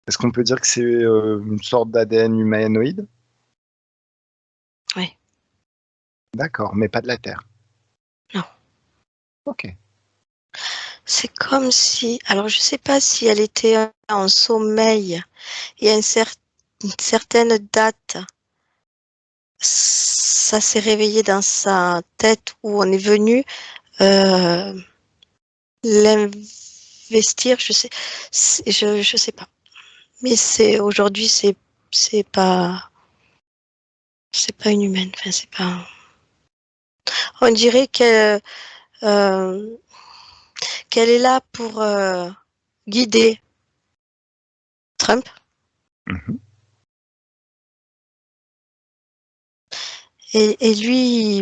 Est-ce qu'on peut dire que c'est une sorte d'ADN humanoïde? Oui. D'accord, mais pas de la Terre. Non. Ok. C'est comme si, alors je sais pas si elle était en sommeil et à une certaine date, ça s'est réveillé dans sa tête où on est venu l'investir, je sais pas. Mais aujourd'hui c'est pas une humaine, enfin c'est pas. On dirait euh, qu'elle est là pour guider Trump. Mhm. Et lui,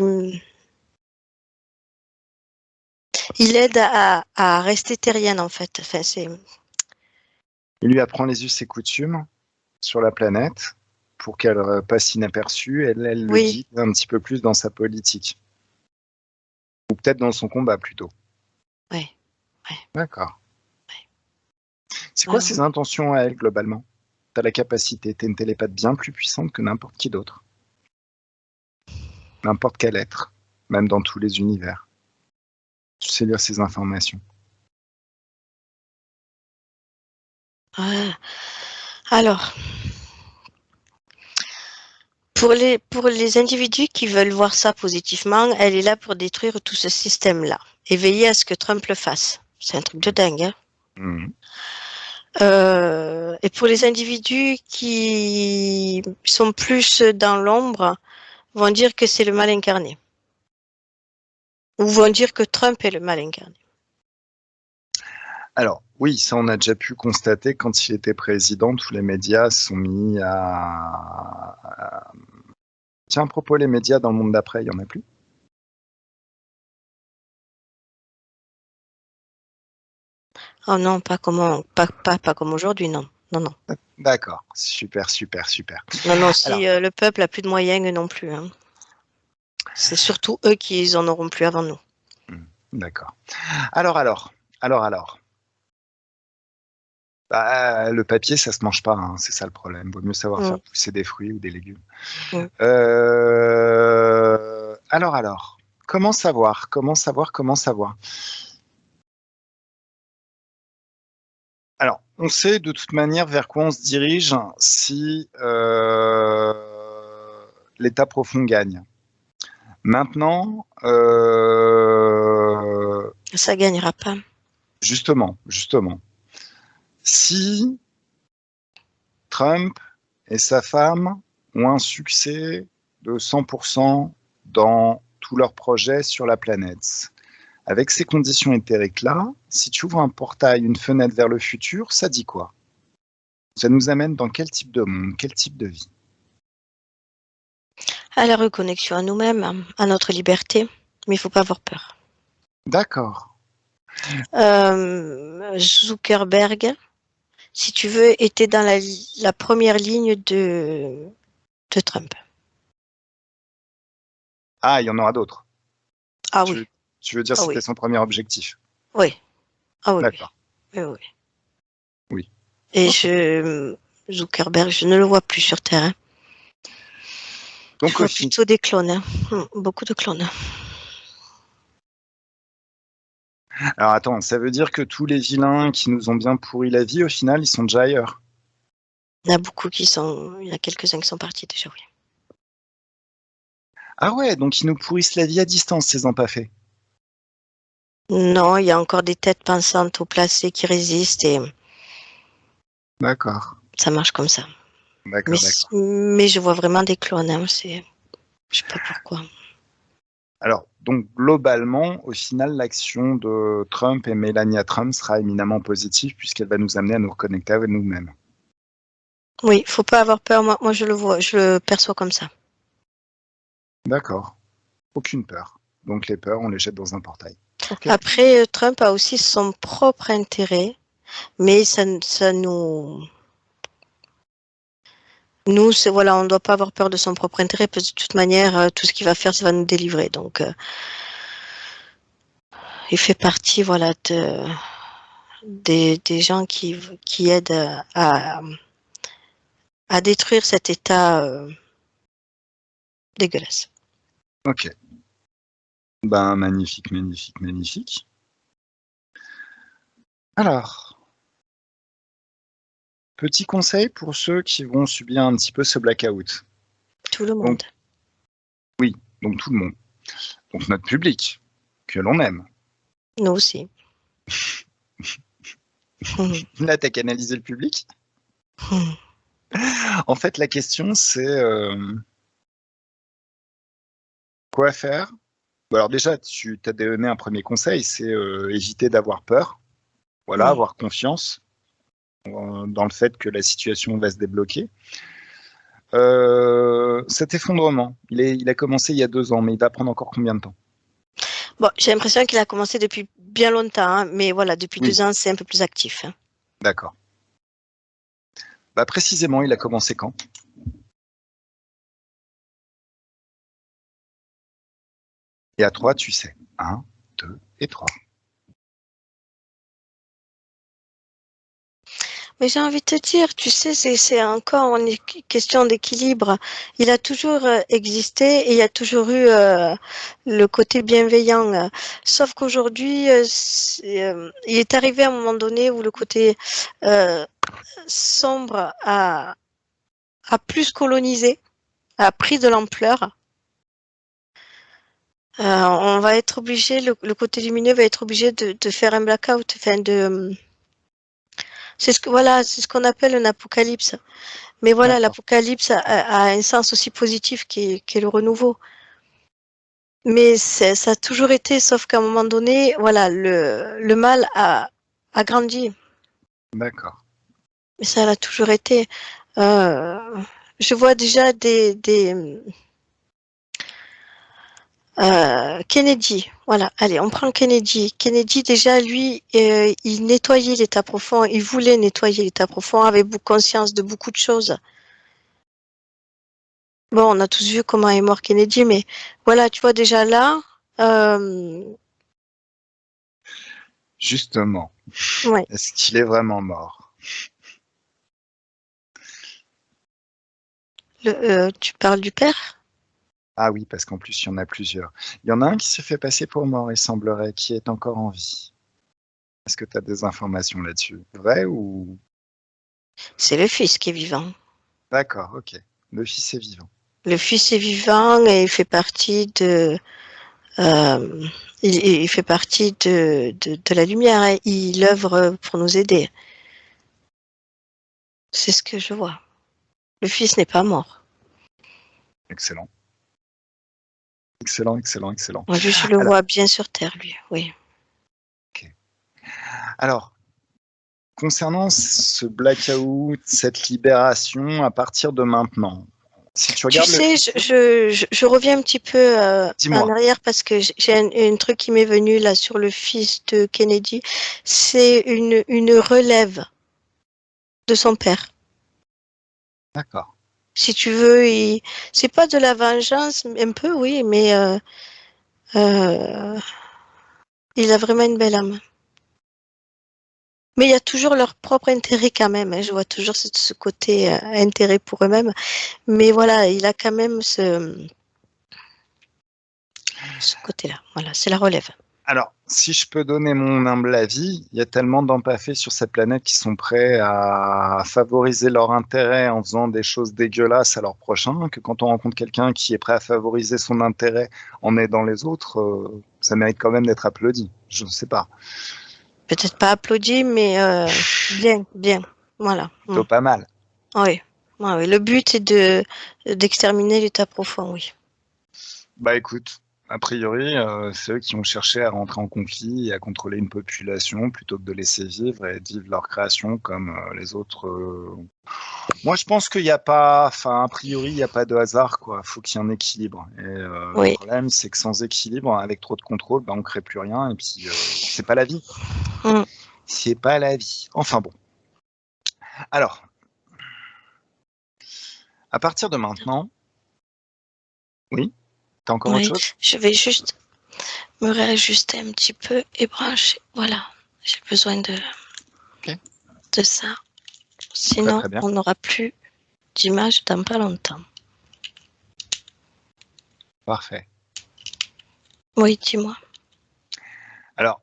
il aide à rester terrienne en fait. Enfin, Il lui apprend les us et coutumes sur la planète pour qu'elle passe inaperçue. Elle le oui, guide un petit peu plus dans sa politique. Ou peut-être dans son combat plutôt. oui. D'accord. C'est quoi ses intentions à elle globalement? T'as la capacité, t'es une télépathe bien plus puissante que n'importe qui d'autre. N'importe quel être, même dans tous les univers. Tu sais lire ces informations. Alors, pour les individus qui veulent voir ça positivement, elle est là pour détruire tout ce système-là et veiller à ce que Trump le fasse. C'est un truc de dingue. Hein. Mhm. Et pour les individus qui sont plus dans l'ombre, vont dire que c'est le mal incarné. Ou vont dire que Trump est le mal incarné. Alors, oui, ça on a déjà pu constater quand il était président, tous les médias se sont mis à... Tiens, à propos, les médias dans le monde d'après, il n'y en a plus? Oh non, pas comme aujourd'hui, non. Non, non. D'accord, super, super, super. Non, non, si Alors, le peuple a plus de moyens non plus. Hein. C'est surtout eux qui en auront plus avant nous. d'accord. Alors. Bah, le papier, ça se mange pas, hein, c'est ça le problème. Vaut mieux savoir faire pousser des fruits ou des légumes. Mm. Alors. Comment savoir? Alors, on sait de toute manière vers quoi on se dirige si l'état profond gagne. Maintenant, Ça gagnera pas. justement, si Trump et sa femme ont un succès de 100% dans tous leurs projets sur la planète, avec ces conditions éthériques-là, si tu ouvres un portail, une fenêtre vers le futur, ça dit quoi? Ça nous amène dans quel type de monde, quel type de vie? À la reconnexion à nous-mêmes, à notre liberté, mais il faut pas avoir peur. D'accord. Zuckerberg, si tu veux, était dans la première ligne de Trump. Ah, il y en aura d'autres. Ah Tu oui, veux, tu veux dire ah c'était oui, son premier objectif? oui, ah oui, oui, D'accord. oui, oui. Oui. Et Ok. Zuckerberg, je ne le vois plus sur Terre. Hein. Je Donc, vois plutôt des clones, hein. Beaucoup de clones. alors attends, ça veut dire que tous les vilains qui nous ont bien pourri la vie, au final, ils sont déjà ailleurs. Il y en a beaucoup il y en a quelques-uns qui sont partis déjà, oui. Ah ouais, donc ils nous pourrissent la vie à distance, ces empaffés. Non, il y a encore des têtes pensantes au placé qui résistent et D'accord. ça marche comme ça. Mais, D'accord. mais je vois vraiment des clones, hein, je sais pas pourquoi. Alors, donc globalement, au final, l'action de Trump et Melania Trump sera éminemment positive puisqu'elle va nous amener à nous reconnecter avec nous-mêmes. Oui, faut pas avoir peur. Moi, je le vois, je le perçois comme ça. D'accord. Aucune peur. Donc les peurs, on les jette dans un portail. Ok. Après, Trump a aussi son propre intérêt, mais ça nous, voilà, on ne doit pas avoir peur de son propre intérêt, parce que de toute manière, tout ce qu'il va faire, ça va nous délivrer. Donc, il fait partie, voilà, des gens qui aident à détruire cet état dégueulasse. Ok. Ben, magnifique, magnifique, magnifique. Alors, petit conseil pour ceux qui vont subir un petit peu ce blackout. Tout le Donc, monde. oui, donc tout le monde. Donc notre public, que l'on aime. Nous aussi. Là, tu as canalisé le public. En fait, la question, c'est quoi faire? Bon, alors déjà, tu t'as donné un premier conseil, c'est éviter d'avoir peur. Voilà, avoir confiance dans le fait que la situation va se débloquer. Cet effondrement, il a commencé il y a 2 ans, mais il va prendre encore combien de temps? Bon, j'ai l'impression qu'il a commencé depuis bien longtemps, hein, mais voilà, depuis Oui, 2 ans, c'est un peu plus actif. Hein. d'accord. Bah, précisément, il a commencé quand? Et à 3, tu sais. 1, 2 et 3. Mais j'ai envie de te dire, tu sais, c'est encore une question d'équilibre. Il a toujours existé et il y a toujours eu le côté bienveillant. Sauf qu'aujourd'hui, il est arrivé à un moment donné où le côté euh, sombre a plus colonisé, a pris de l'ampleur. On va être obligé, le côté lumineux va être obligé de faire un blackout, enfin C'est ce que voilà, c'est ce qu'on appelle un apocalypse. Mais voilà, D'accord. l'apocalypse a un sens aussi positif qui est le renouveau. Mais ça a toujours été, sauf qu'à un moment donné, voilà, le mal a grandi. D'accord. Mais ça l'a toujours été. Euh, je vois déjà Kennedy. Voilà, allez, on prend Kennedy. Kennedy, déjà, lui, il nettoyait l'état profond. Il voulait nettoyer l'état profond, avait conscience de beaucoup de choses. Bon, on a tous vu comment est mort Kennedy, mais voilà, tu vois, déjà là, Justement, ouais. est-ce qu'il est vraiment mort? Tu parles du père? Ah oui, parce qu'en plus, il y en a plusieurs. Il y en a un qui s'est fait passer pour mort, il semblerait, qui est encore en vie. Est-ce que tu as des informations là-dessus? Vrai ou... C'est le fils qui est vivant. D'accord, ok. Le fils est vivant. Le fils est vivant et il fait partie euh, il fait partie de la lumière. Hein. Il œuvre pour nous aider. C'est ce que je vois. Le fils n'est pas mort. Excellent. Excellent, excellent, excellent. Lui, je le Alors, vois bien sur Terre, lui. Oui. ok. Alors, concernant ce blackout, cette libération à partir de maintenant, si tu Tu regardes le sais, futur, je reviens un petit peu en dis-moi. arrière parce que j'ai un truc qui m'est venu là sur le fils de Kennedy. C'est une relève de son père. D'accord. Si tu veux, c'est pas de la vengeance, un peu, oui, mais euh, il a vraiment une belle âme. Mais il y a toujours leur propre intérêt quand même. Hein. Je vois toujours ce côté intérêt pour eux-mêmes. Mais voilà, il a quand même ce côté-là. Voilà, c'est la relève. Alors, si je peux donner mon humble avis, il y a tellement d'empathés sur cette planète qui sont prêts à favoriser leur intérêt en faisant des choses dégueulasses à leurs prochains, que quand on rencontre quelqu'un qui est prêt à favoriser son intérêt en aidant les autres, ça mérite quand même d'être applaudi. Je ne sais pas. Peut-être pas applaudi, mais bien, bien. Voilà. Plutôt pas mal. Oui. Ouais, oui. Le but est d'exterminer l'état profond, oui. Bah écoute, a priori, c'est eux qui ont cherché à rentrer en conflit et à contrôler une population plutôt que de laisser vivre et de vivre leur création comme les autres. Moi, je pense qu'il n'y a pas, enfin, a priori, il n'y a pas de hasard, quoi. Faut qu'il y ait un équilibre. Et le Oui. problème, c'est que sans équilibre, avec trop de contrôle, bah, on crée plus rien. Et puis, c'est pas la vie. Mm. C'est pas la vie. Enfin bon. Alors, à partir de maintenant, oui, t'as encore autre Oui. chose? Je vais juste me réajuster un petit peu et brancher. Voilà. J'ai besoin Ok, de ça. très Sinon, très bien. on n'aura plus d'image dans pas longtemps. Parfait. Oui, dis-moi. Alors,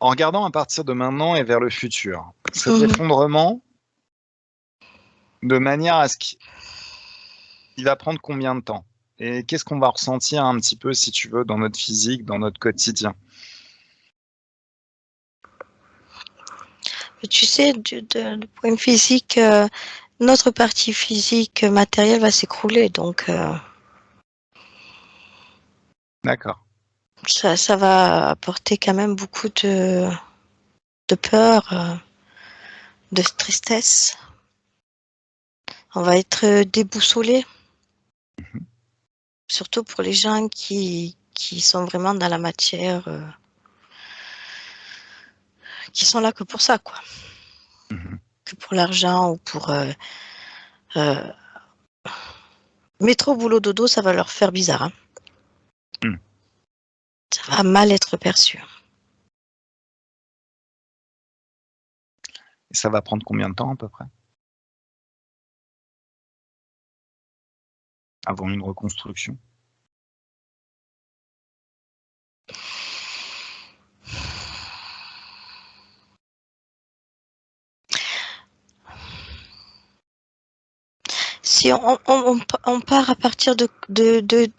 en regardant à partir de maintenant et vers le futur, cet Mhm. effondrement, de manière à ce qu'il va prendre combien de temps? Et qu'est-ce qu'on va ressentir un petit peu, si tu veux, dans notre physique, dans notre quotidien? Tu sais, du point physique, notre partie physique matérielle va s'écrouler. Donc, D'accord. ça va apporter quand même beaucoup de peur, de tristesse. On va être déboussolé, Mhm. surtout pour les gens qui sont vraiment dans la matière, qui sont là que pour ça, quoi. Mhm. Que pour l'argent ou pour euh, métro, boulot, dodo, ça va leur faire bizarre. Hein. Mhm. Ça va mal être perçu. Et ça va prendre combien de temps à peu près avant une reconstruction? Si on part à partir de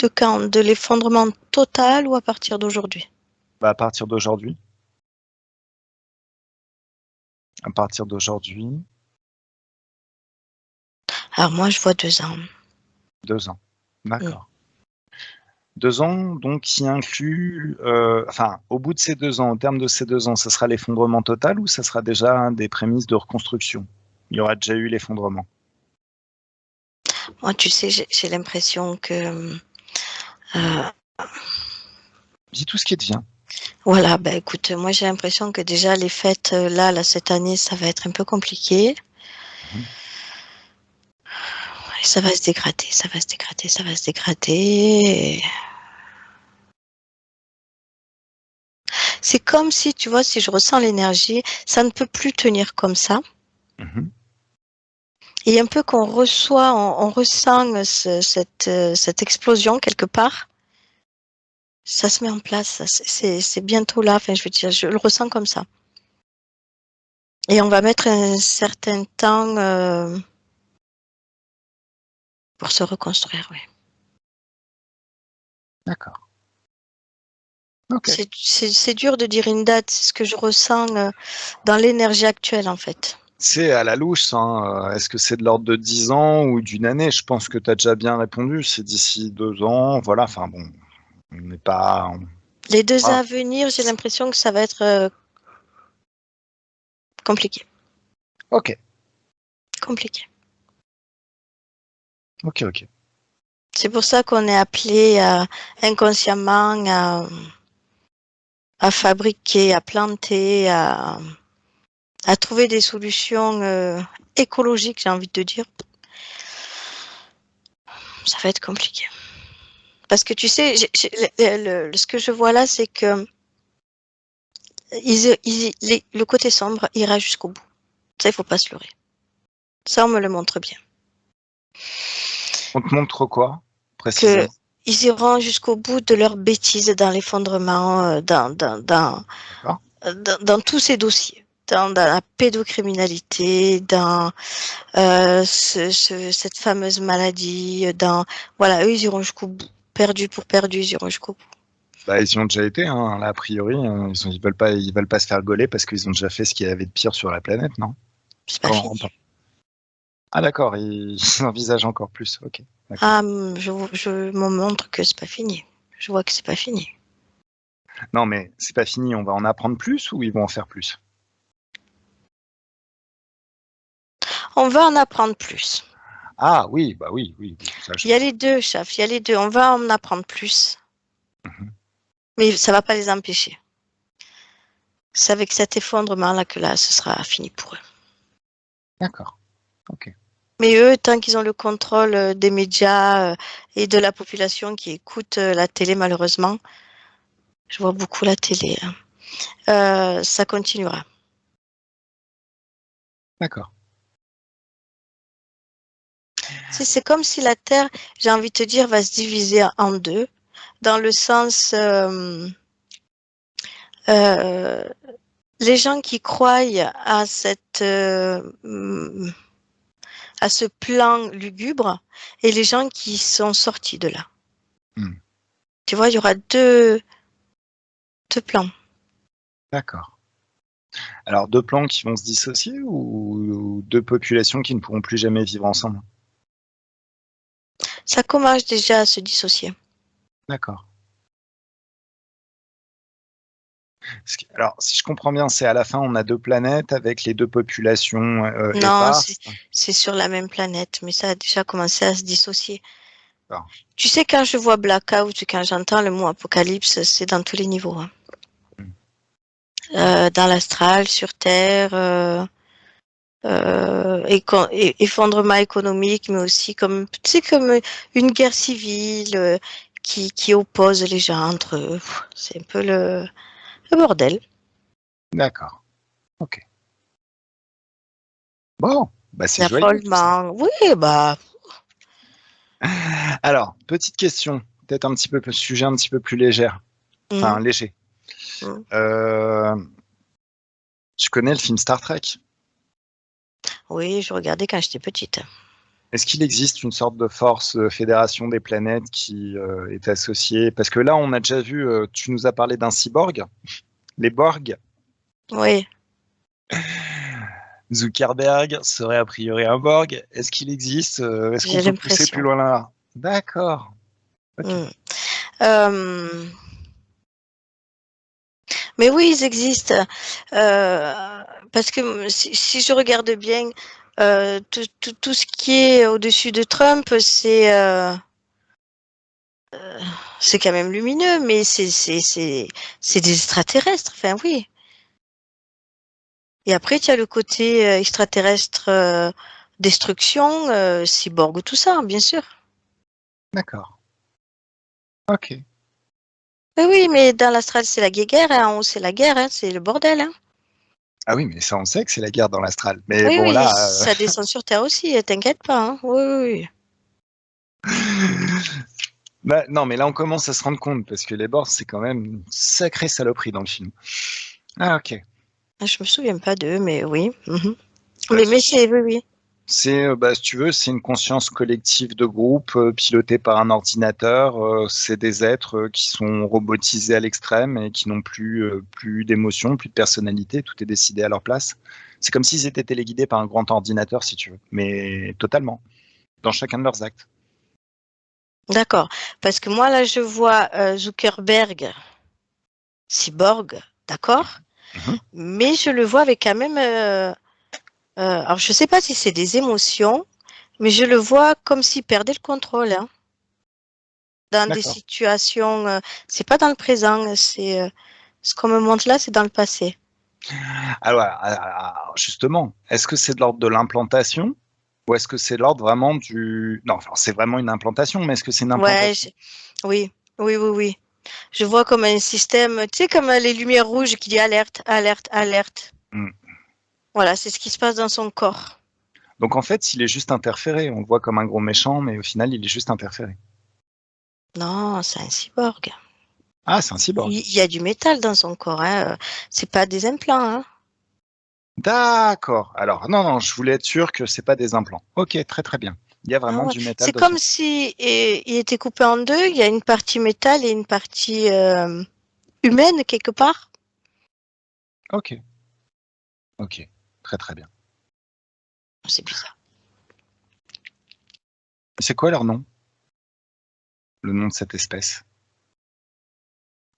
quand? De l'effondrement total ou à partir d'aujourd'hui? Bah, à partir d'aujourd'hui, À partir d'aujourd'hui, Alors moi, je vois 2 ans. 2 ans. Mm. D'accord. 2 ans, donc qui inclut, enfin, au bout de ces 2 ans, au terme de ces 2 ans, ça sera l'effondrement total ou ça sera déjà des prémices de reconstruction? Il y aura déjà eu l'effondrement. Moi, tu sais, j'ai l'impression que Dis tout ce qui te vient. voilà, bah écoute, moi j'ai l'impression que déjà les fêtes là, cette année, ça va être un peu compliqué. Mhm. Et ça va se dégrader, ça va se dégrader, ça va se dégrader. C'est comme si, tu vois, si je ressens l'énergie, ça ne peut plus tenir comme ça. Mhm. Et un peu qu'on reçoit, on ressent cette explosion quelque part. Ça se met en place, c'est bientôt là. Enfin, je veux dire, je le ressens comme ça. Et on va mettre un certain temps pour se reconstruire, oui. D'accord. Ok. C'est dur de dire une date, c'est ce que je ressens dans l'énergie actuelle, en fait. C'est à la louche, ça, hein. Est-ce que c'est de l'ordre de 10 ans ou d'une année? Je pense que tu as déjà bien répondu. C'est d'ici 2 ans. Voilà, enfin bon, on n'est pas. Les 2 ans Voilà. à venir, j'ai l'impression que ça va être compliqué. Ok, Compliqué. ok, ok. C'est pour ça qu'on est appelé inconsciemment à fabriquer, à planter, à trouver des solutions écologiques, j'ai envie de te dire. Ça va être compliqué. Parce que tu sais, ce que je vois là, c'est que le côté sombre ira jusqu'au bout. Ça, il faut pas se leurrer. Ça, on me le montre bien. On te montre quoi, Que précisément? ils iront jusqu'au bout de leurs bêtises dans l'effondrement, D'accord. dans tous ces dossiers. Dans la pédocriminalité, dans cette fameuse maladie, voilà, eux, ils iront jusqu'au bout. Perdu pour perdu, ils iront jusqu'au bout. Bah, ils y ont déjà été, hein. Là, a priori, ils veulent pas se faire gauler parce qu'ils ont déjà fait ce qu'il y avait de pire sur la planète, non? C'est pas Oh, fini. ah d'accord, ils envisagent encore plus. Ok, d'accord. Ah, je me montre que c'est pas fini. Je vois que c'est pas fini. Non, mais c'est pas fini. On va en apprendre plus ou ils vont en faire plus? On va en apprendre plus. Ah oui, bah oui, oui, oui, ça. Il y a les deux, chef, il y a les deux. On va en apprendre plus. Mhm. Mais ça va pas les empêcher. C'est avec cet effondrement-là que là, ce sera fini pour eux. D'accord. Ok. Mais eux, tant qu'ils ont le contrôle des médias et de la population qui écoute la télé, malheureusement, je vois beaucoup la télé, hein, ça continuera. D'accord. C'est comme si la Terre, j'ai envie de te dire, va se diviser en deux, dans le sens, euh, les gens qui croient à ce plan lugubre et les gens qui sont sortis de là. Hmm. Tu vois, il y aura deux plans. D'accord. Alors, deux plans qui vont se dissocier ou deux populations qui ne pourront plus jamais vivre ensemble? Ça commence déjà à se dissocier. D'accord. Alors, si je comprends bien, c'est à la fin, on a deux planètes avec les deux populations Non, éparses. c'est sur la même planète, mais ça a déjà commencé à se dissocier. D'accord. Tu sais, quand je vois blackout, quand j'entends le mot apocalypse, c'est dans tous les niveaux, hein. Hmm. Dans l'astral, sur Terre, effondrement économique, mais aussi comme, tu sais, comme une guerre civile qui oppose les gens entre eux. C'est un peu le bordel. D'accord. Ok. Bon, bah c'est joyeux tout ça. L'affolement. Oui, bah, Alors, petite question, peut-être un petit peu sujet un petit peu plus léger. mm, Enfin, léger. mm. Euh, je connais le film Star Trek. Oui, je regardais quand j'étais petite. Est-ce qu'il existe une sorte de force fédération des planètes qui est associée? Parce que là, on a déjà vu, tu nous as parlé d'un cyborg, les Borg. Oui, Zuckerberg serait a priori un Borg. Est-ce qu'il existe? Est-ce qu'on J'ai peut pousser plus l'impression. loin là? D'accord. Ok. Mm. Mais oui, ils existent. Parce que si je regarde bien, tout ce qui est au-dessus de Trump, c'est quand même lumineux, mais c'est des extraterrestres. Enfin, oui. Et après, tu as le côté extraterrestre, destruction, cyborg, tout ça, bien sûr. D'accord. Ok. Mais oui, mais dans l'astral, c'est la guéguerre, hein, en haut, c'est la guerre, hein, c'est le bordel. Hein. Ah oui, mais ça, on sait que c'est la guerre dans l'astral. Mais Oui, bon, oui, là, ça descend sur Terre aussi, t'inquiète pas. Hein. Oui, oui, oui. bah, non, mais là, on commence à se rendre compte parce que les Borgs, c'est quand même une sacrée saloperie dans le film. Ah, ok. Ah, je me souviens pas d'eux, mais oui. Mhm. Bah, Mais c'est, oui, oui. bah, si tu veux, c'est une conscience collective de groupe pilotée par un ordinateur. C'est des êtres qui sont robotisés à l'extrême et qui n'ont plus d'émotion, plus de personnalité. Tout est décidé à leur place. C'est comme s'ils étaient téléguidés par un grand ordinateur, si tu veux, mais totalement, dans chacun de leurs actes. D'accord. Parce que moi, là, je vois Zuckerberg, cyborg, d'accord? Mhm. Mais je le vois avec quand même. Alors, je sais pas si c'est des émotions, mais je le vois comme s'il perdait le contrôle. Hein. Dans des D'accord. situations, c'est pas dans le présent, ce qu'on me montre là, c'est dans le passé. Alors, justement, est-ce que c'est de l'ordre de l'implantation ou est-ce que c'est de l'ordre vraiment du... Non, enfin, c'est vraiment une implantation, mais est-ce que c'est une Ouais, implantation? oui, oui, oui, oui. Je vois comme un système, tu sais, comme les lumières rouges qui dit alerte, alerte, alerte. Hmm. Voilà, c'est ce qui se passe dans son corps. Donc en fait, il est juste interféré. On le voit comme un gros méchant, mais au final, il est juste interféré. Non, c'est un cyborg. Ah, c'est un cyborg. Il y a du métal dans son corps, hein. C'est pas des implants, hein. D'accord. Alors, non, non, je voulais être sûr que c'est pas des implants. Ok, très très bien. Il y a Ah vraiment ouais. du métal C'est dans son comme corps. si il était coupé en deux. Il y a une partie métal et une partie humaine quelque part. Ok, ok, très très bien. C'est bizarre. C'est quoi leur nom? Le nom de cette espèce?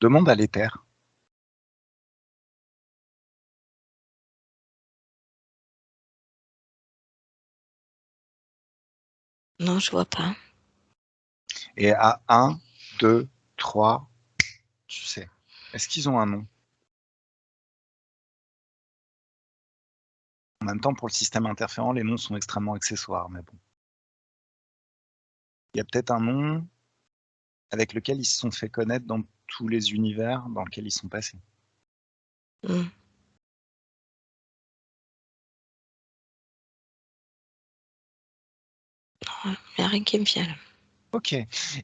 Demande à l'éther. Non, je vois pas. Et à un, 2, 3, tu sais. Est-ce qu'ils ont un nom? En même temps, pour le système interférent, les noms sont extrêmement accessoires, mais bon. Il y a peut-être un nom avec lequel ils se sont fait connaître dans tous les univers dans lesquels ils sont passés. Hmm. Il n'y a rien qui me vient là. Ok.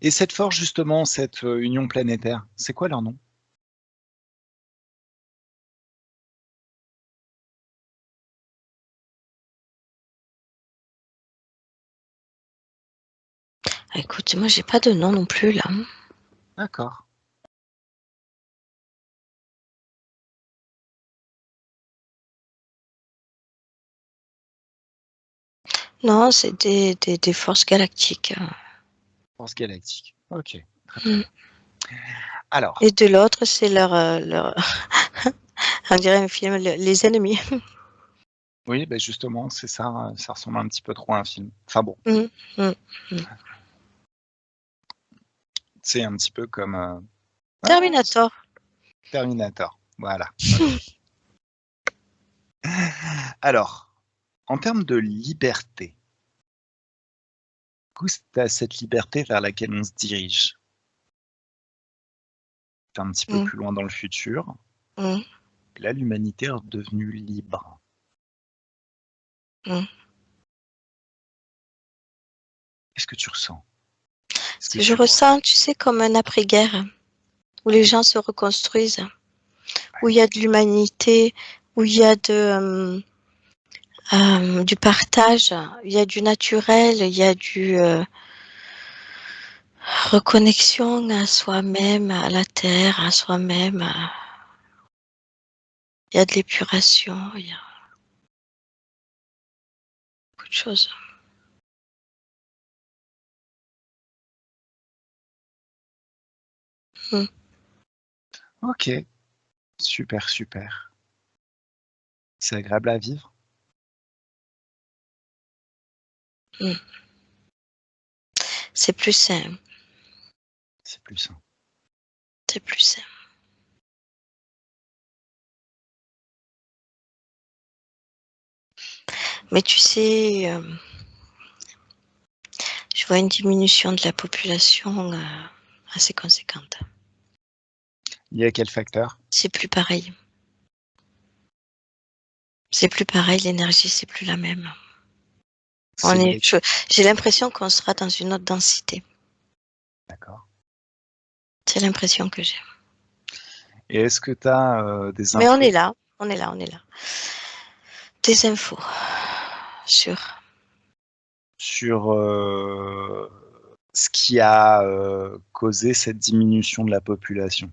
Et cette force, justement, cette union planétaire, c'est quoi leur nom? Ah, écoute, moi j'ai pas de nom non plus là. D'accord. Non, c'est des forces galactiques. Force galactique. Ok. Très très Hmm. bien. Alors, Et de l'autre, c'est leur on dirait un film, les ennemis. oui, ben justement, c'est ça. Ça ressemble un petit peu trop à un film. Enfin bon, Hmm, hmm, hmm. c'est un petit peu comme Terminator. Terminator. Voilà. Ok. Alors, en termes de liberté, du coup, c'est à cette liberté vers laquelle on se dirige. C'est un petit peu Hmm, plus loin dans le futur. hmm, Là, l'humanité est redevenue libre. hmm. Qu'est-ce que tu ressens? Est-ce que Je tu vois? ressens, tu sais, comme un après-guerre où les gens se reconstruisent, où Ouais. il y a de l'humanité, où il y a du partage, il y a du naturel, il y a du reconnexion à soi-même, à la terre, à soi-même. Il y a de l'épuration. de choses. Ok, super, super. C'est agréable à vivre? C'est plus sain. C'est plus sain. C'est plus sain. Mais tu sais, je vois une diminution de la population assez conséquente. Il y a quel facteur? C'est plus pareil. C'est plus pareil, l'énergie, c'est plus la même. J'ai l'impression qu'on sera dans une autre densité. D'accord. C'est l'impression que j'ai. Et est-ce que tu as des Mais on infos est là. Des infos sur. sur ce qui a causé cette diminution de la population?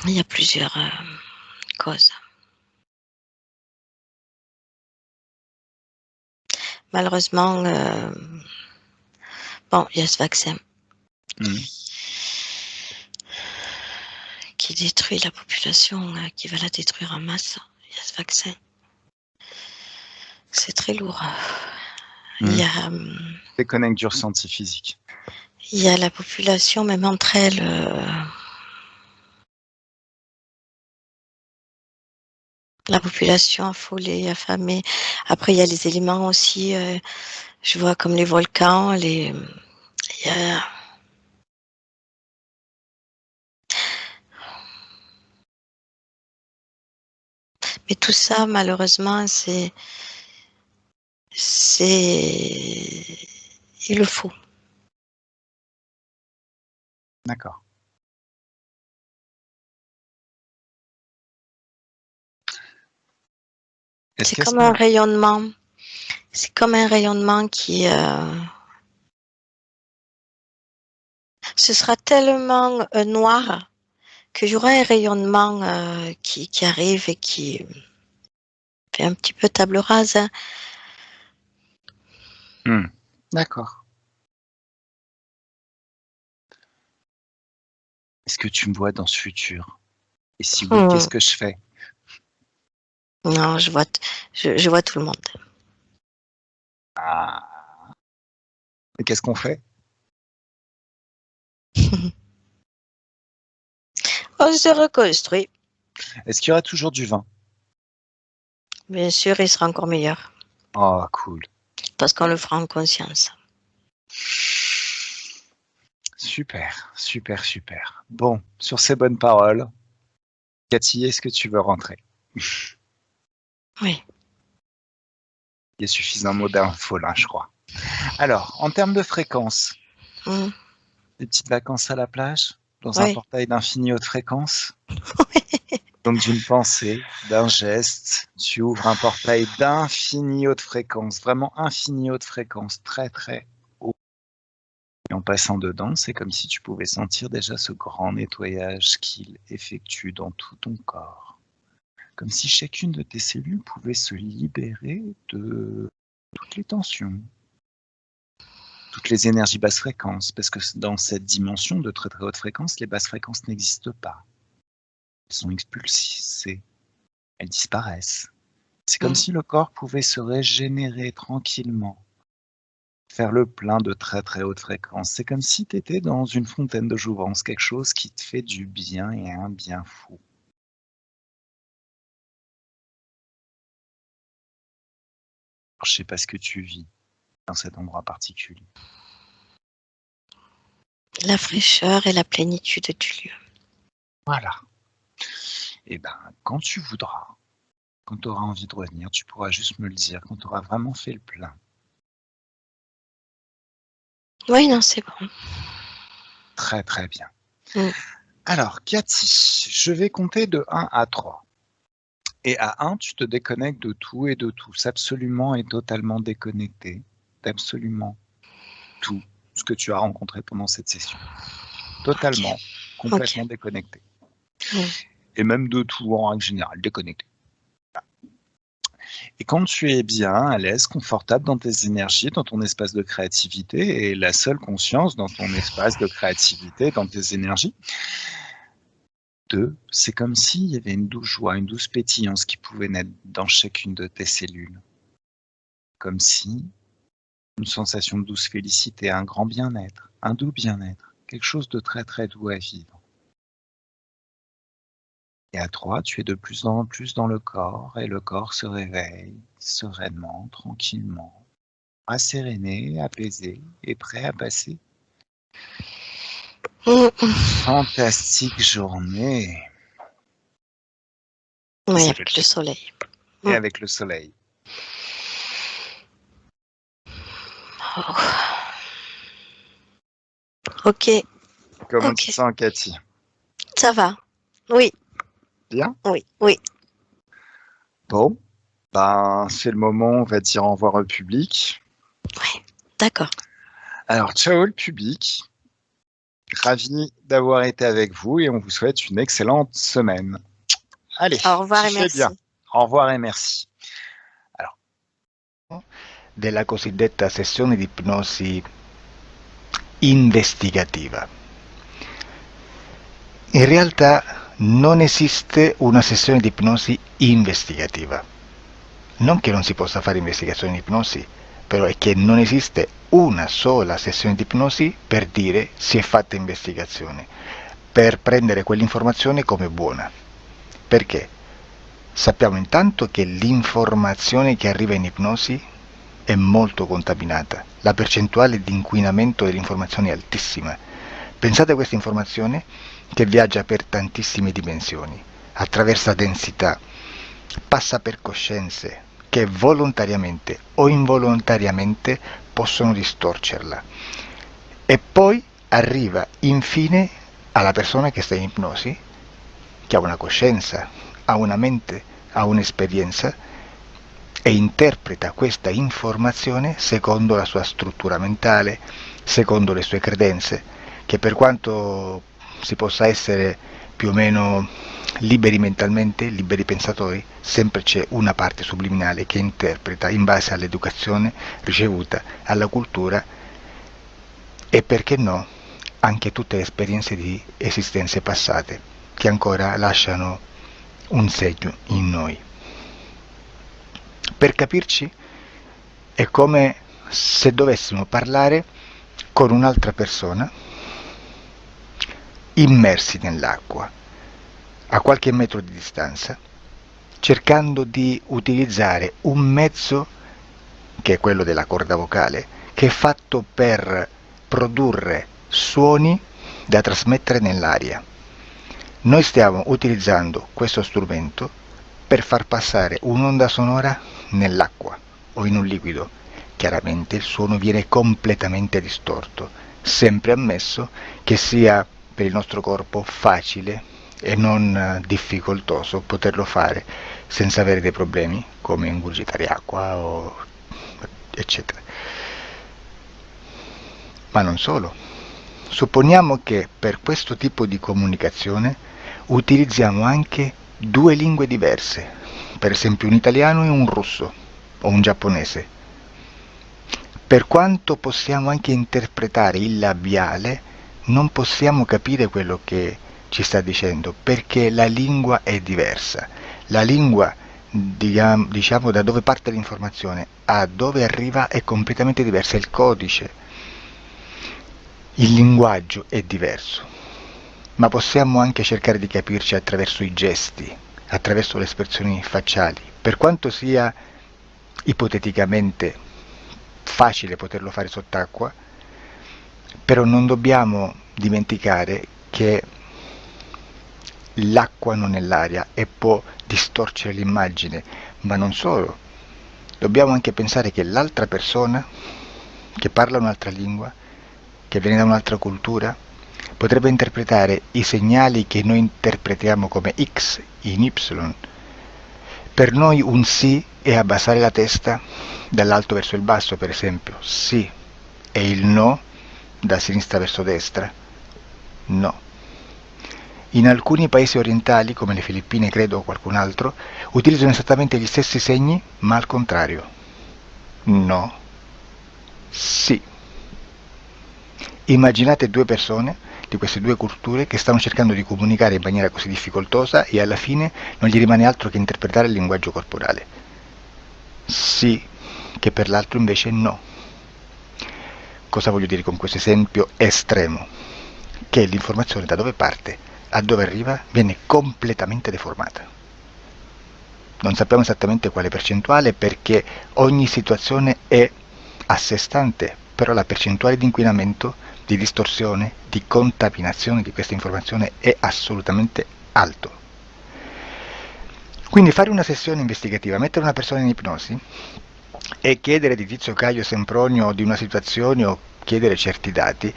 Il y a plusieurs causes. Malheureusement, bon, il y a ce vaccin qui détruit la population, qui va la détruire en masse. Il y a ce vaccin. C'est très lourd. Il y a, Déconnecte du ressenti physique. il y a la population, même entre elles, la population affolée, affamée. Après, il y a les éléments aussi, je vois comme les volcans, il y a mais tout ça, malheureusement, il le faut. D'accord. C'est comme un rayonnement. C'est comme un rayonnement qui, ce sera tellement noir que j'aurai un rayonnement qui arrive et qui fait un petit peu table rase. D'accord. Est-ce que tu me vois dans ce futur? Et si oui, qu'est-ce que je fais? Non, je vois tout le monde. Ah. Et qu'est-ce qu'on fait? On se reconstruit. Est-ce qu'il y aura toujours du vin? Bien sûr, il sera encore meilleur. Oh, cool. Parce qu'on le fera en conscience. Super, super, super. Bon, sur ces bonnes paroles, Cathy, est-ce que tu veux rentrer? Oui. Il y a suffisamment d'infos là, je crois. Alors, en termes de fréquence, des petites vacances à la plage, dans un Oui. portail d'infini haute fréquence. Donc d'une pensée, d'un geste, tu ouvres un portail d'infini haute fréquence, vraiment infini haute fréquence, très très haut. Et en passant dedans, c'est comme si tu pouvais sentir déjà ce grand nettoyage qu'il effectue dans tout ton corps. Comme si chacune de tes cellules pouvait se libérer de toutes les tensions, toutes les énergies basse fréquence, parce que dans cette dimension de très très haute fréquence, les basses fréquences n'existent pas. Elles sont expulsées, elles disparaissent. C'est comme si le corps pouvait se régénérer tranquillement, faire le plein de très très haute fréquence. C'est comme si tu étais dans une fontaine de jouvence, quelque chose qui te fait du bien et un bien fou. Alors, je sais pas ce que tu vis dans cet endroit particulier. La fraîcheur et la plénitude du lieu. Voilà. Et ben, quand tu voudras, quand tu auras envie de revenir, tu pourras juste me le dire, quand tu auras vraiment fait le plein. Oui, non, c'est bon. Très très bien. Alors, Cathy, je vais compter de 1 à 3. Et à 1, tu te déconnectes de tout et de tous, absolument et totalement déconnecté d'absolument tout ce que tu as rencontré pendant cette session. Totalement, complètement déconnecté. Et même de tout en règle générale, déconnecté. Et quand tu es bien, à l'aise, confortable dans tes énergies, dans ton espace de créativité, et la seule conscience dans ton espace de créativité, dans tes énergies, c'est comme s'il y avait une douce joie, une douce pétillance qui pouvait naître dans chacune de tes cellules. Comme si une sensation de douce félicité, un grand bien-être, un doux bien-être, quelque chose de très très doux à vivre. Et à 3, tu es de plus en plus dans le corps, et le corps se réveille sereinement, tranquillement, rasséréné, apaisé et prêt à passer une fantastique journée. Oui, avec le soleil. Et avec le soleil. Oh. Ok. Comment tu te sens, Cathy? Ça va. Oui. Bien? Oui. Bon, ben, c'est le moment, on va dire au revoir au public. Oui, d'accord. Alors, ciao le public. Ravi d'avoir été avec vous et on vous souhaite une excellente semaine. Allez, au revoir et merci. Bien. Au revoir et merci. Alors, della cosiddetta sessione di ipnosi investigativa. In realtà non esiste una sessione di ipnosi investigativa. Non che non si possa fare investigazione di ipnosi, però è che non esiste una sola sessione di ipnosi per dire si è fatta investigazione, per prendere quell'informazione come buona. Perché? Sappiamo intanto che l'informazione che arriva in ipnosi è molto contaminata, la percentuale di inquinamento dell'informazione è altissima. Pensate a questa informazione che viaggia per tantissime dimensioni, attraversa densità, passa per coscienze che volontariamente o involontariamente possono distorcerla e poi arriva infine alla persona che sta in ipnosi, che ha una coscienza, ha una mente, ha un'esperienza e interpreta questa informazione secondo la sua struttura mentale, secondo le sue credenze, che per quanto si possa essere più o meno liberi mentalmente, liberi pensatori, sempre c'è una parte subliminale che interpreta in base all'educazione ricevuta, alla cultura e perché no anche tutte le esperienze di esistenze passate che ancora lasciano un segno in noi. Per capirci è come se dovessimo parlare con un'altra persona immersi nell'acqua a qualche metro di distanza, cercando di utilizzare un mezzo che è quello della corda vocale, che è fatto per produrre suoni da trasmettere nell'aria. Noi stiamo utilizzando questo strumento per far passare un'onda sonora nell'acqua o in un liquido. Chiaramente il suono viene completamente distorto, sempre ammesso che sia per il nostro corpo facile e non difficoltoso poterlo fare senza avere dei problemi come ingurgitare acqua o eccetera. Ma non solo. Supponiamo che per questo tipo di comunicazione utilizziamo anche due lingue diverse, per esempio un italiano e un russo o un giapponese. Per quanto possiamo anche interpretare il labiale, non possiamo capire quello che ci sta dicendo perché la lingua è diversa. La lingua, diciamo da dove parte l'informazione a dove arriva è completamente diversa, il codice, il linguaggio è diverso, ma possiamo anche cercare di capirci attraverso i gesti, attraverso le espressioni facciali, per quanto sia ipoteticamente facile poterlo fare sott'acqua, però non dobbiamo dimenticare che l'acqua non è l'aria e può distorcere l'immagine, ma non solo. Dobbiamo anche pensare che l'altra persona che parla un'altra lingua, che viene da un'altra cultura, potrebbe interpretare i segnali che noi interpretiamo come X in Y. Per noi un sì è abbassare la testa dall'alto verso il basso, per esempio, sì, e il no da sinistra verso destra, no. in alcuni paesi orientali, come le Filippine credo o qualcun altro, utilizzano esattamente gli stessi segni, ma al contrario. No. Sì. Immaginate due persone di queste due culture che stanno cercando di comunicare in maniera così difficoltosa e alla fine non gli rimane altro che interpretare il linguaggio corporale. Sì, che per l'altro invece no. Cosa voglio dire con questo esempio estremo? Che l'informazione da dove parte a dove arriva viene completamente deformata. Non sappiamo esattamente quale percentuale perché ogni situazione è a sé stante, però la percentuale di inquinamento, di distorsione, di contaminazione di questa informazione è assolutamente alto. Quindi fare una sessione investigativa, mettere una persona in ipnosi e chiedere di Tizio Caio Sempronio di una situazione o chiedere certi dati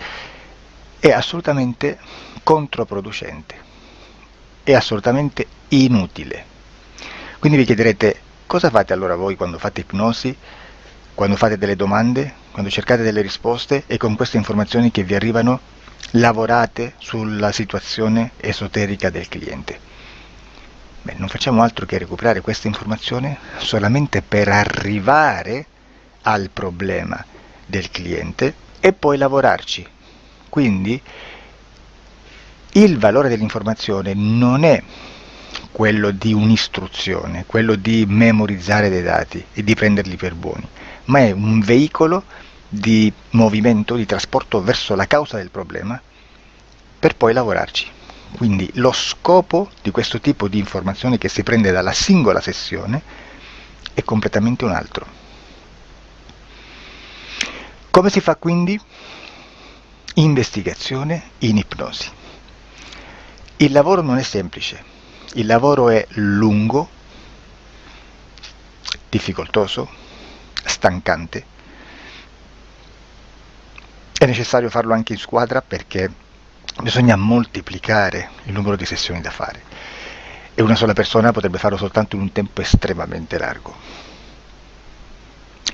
è assolutamente controproducente, è assolutamente inutile. Quindi vi chiederete cosa fate allora voi quando fate ipnosi, quando fate delle domande, quando cercate delle risposte e con queste informazioni che vi arrivano lavorate sulla situazione esoterica del cliente. Beh, non facciamo altro che recuperare questa informazione solamente per arrivare al problema del cliente e poi lavorarci. Quindi il valore dell'informazione non è quello di un'istruzione, quello di memorizzare dei dati e di prenderli per buoni, ma è un veicolo di movimento, di trasporto verso la causa del problema per poi lavorarci. Quindi lo scopo di questo tipo di informazione che si prende dalla singola sessione è completamente un altro. Come si fa quindi? Investigazione in ipnosi. Il lavoro non è semplice, il lavoro è lungo, difficoltoso, stancante. È necessario farlo anche in squadra perché bisogna moltiplicare il numero di sessioni da fare e una sola persona potrebbe farlo soltanto in un tempo estremamente largo.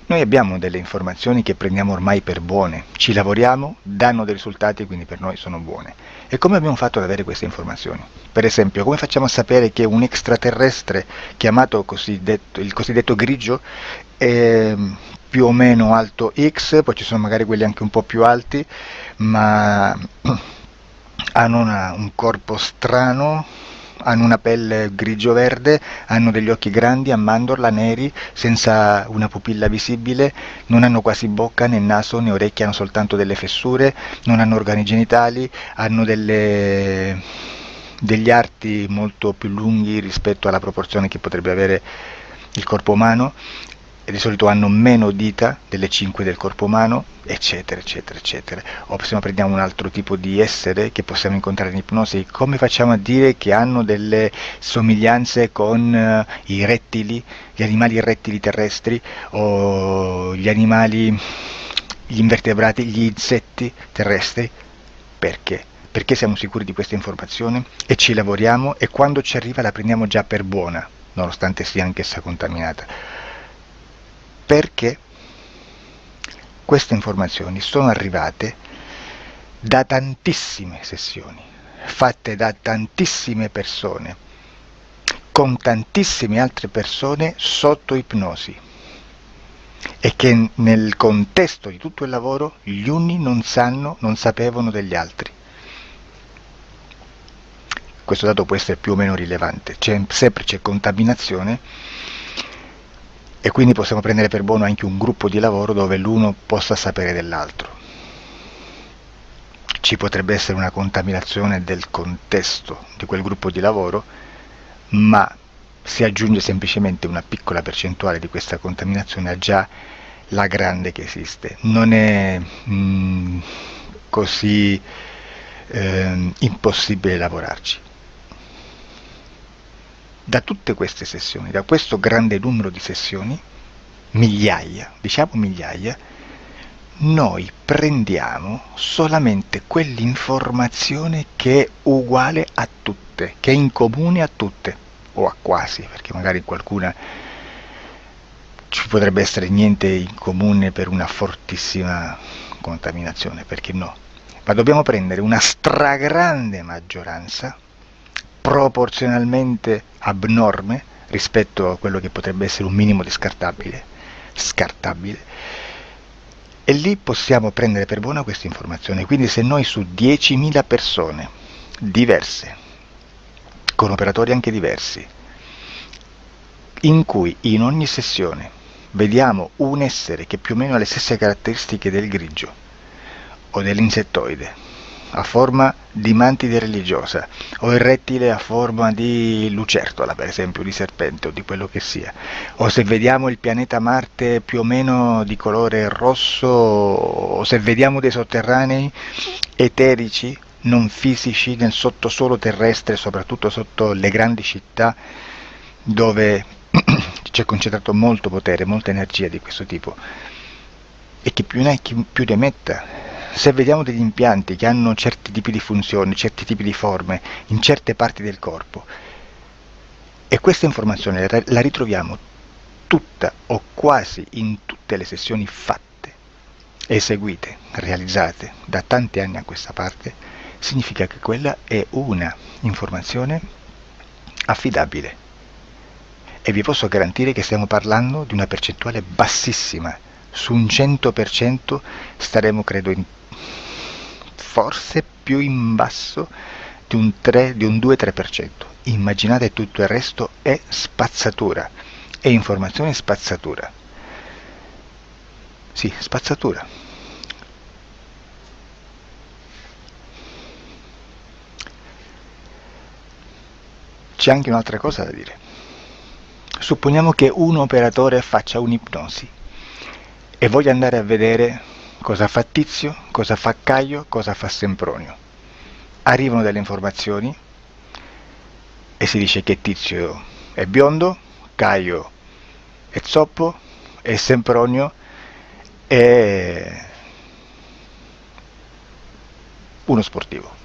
Noi abbiamo delle informazioni che prendiamo ormai per buone, ci lavoriamo, danno dei risultati e quindi per noi sono buone. E come abbiamo fatto ad avere queste informazioni? Per esempio, come facciamo a sapere che un extraterrestre chiamato il cosiddetto grigio è più o meno alto X, poi ci sono magari quelli anche un po' più alti, ma hanno un corpo strano, hanno una pelle grigio-verde, hanno degli occhi grandi a mandorla, neri, senza una pupilla visibile, non hanno quasi bocca, né naso, né orecchie, hanno soltanto delle fessure, non hanno organi genitali, hanno degli arti molto più lunghi rispetto alla proporzione che potrebbe avere il corpo umano, e di solito hanno meno dita delle 5 del corpo umano, eccetera, eccetera, eccetera. O se no prendiamo un altro tipo di essere che possiamo incontrare in ipnosi, come facciamo a dire che hanno delle somiglianze con i rettili, gli animali rettili terrestri, o gli animali, gli invertebrati, gli insetti terrestri? Perché? Perché siamo sicuri di questa informazione e ci lavoriamo e quando ci arriva la prendiamo già per buona, nonostante sia anch'essa contaminata. Perché queste informazioni sono arrivate da tantissime sessioni, fatte da tantissime persone, con tantissime altre persone sotto ipnosi, e che nel contesto di tutto il lavoro gli uni non sapevano degli altri. Questo dato può essere più o meno rilevante, sempre c'è contaminazione e quindi possiamo prendere per buono anche un gruppo di lavoro dove l'uno possa sapere dell'altro. Ci potrebbe essere una contaminazione del contesto di quel gruppo di lavoro, ma si aggiunge semplicemente una piccola percentuale di questa contaminazione a già la grande che esiste. Non è così impossibile lavorarci. Da tutte queste sessioni, da questo grande numero di sessioni, migliaia, diciamo migliaia, noi prendiamo solamente quell'informazione che è uguale a tutte, che è in comune a tutte, o a quasi, perché magari qualcuna ci potrebbe essere niente in comune per una fortissima contaminazione, perché no? Ma dobbiamo prendere una stragrande maggioranza proporzionalmente abnorme rispetto a quello che potrebbe essere un minimo di scartabile, e lì possiamo prendere per buona questa informazione. Quindi se noi su 10.000 persone diverse, con operatori anche diversi, in cui in ogni sessione vediamo un essere che più o meno ha le stesse caratteristiche del grigio o dell'insettoide, a forma di mantide religiosa, o il rettile a forma di lucertola, per esempio, di serpente o di quello che sia, o se vediamo il pianeta Marte più o meno di colore rosso, o se vediamo dei sotterranei eterici, non fisici, nel sottosuolo terrestre, soprattutto sotto le grandi città, dove c'è concentrato molto potere, molta energia di questo tipo, e che più ne hai più ne metta. Se vediamo degli impianti che hanno certi tipi di funzioni, certi tipi di forme in certe parti del corpo, e questa informazione la ritroviamo tutta o quasi in tutte le sessioni fatte, eseguite, realizzate da tanti anni a questa parte, significa che quella è una informazione affidabile. E vi posso garantire che stiamo parlando di una percentuale bassissima. Su un 100% staremo, credo, forse più in basso di un 2-3%. Immaginate, tutto il resto è spazzatura, è informazione spazzatura. Sì, spazzatura. C'è anche un'altra cosa da dire. Supponiamo che un operatore faccia un'ipnosi e voglia andare a vedere cosa fa Tizio, cosa fa Caio, cosa fa Sempronio. Arrivano delle informazioni e si dice che Tizio è biondo, Caio è zoppo e Sempronio è uno sportivo.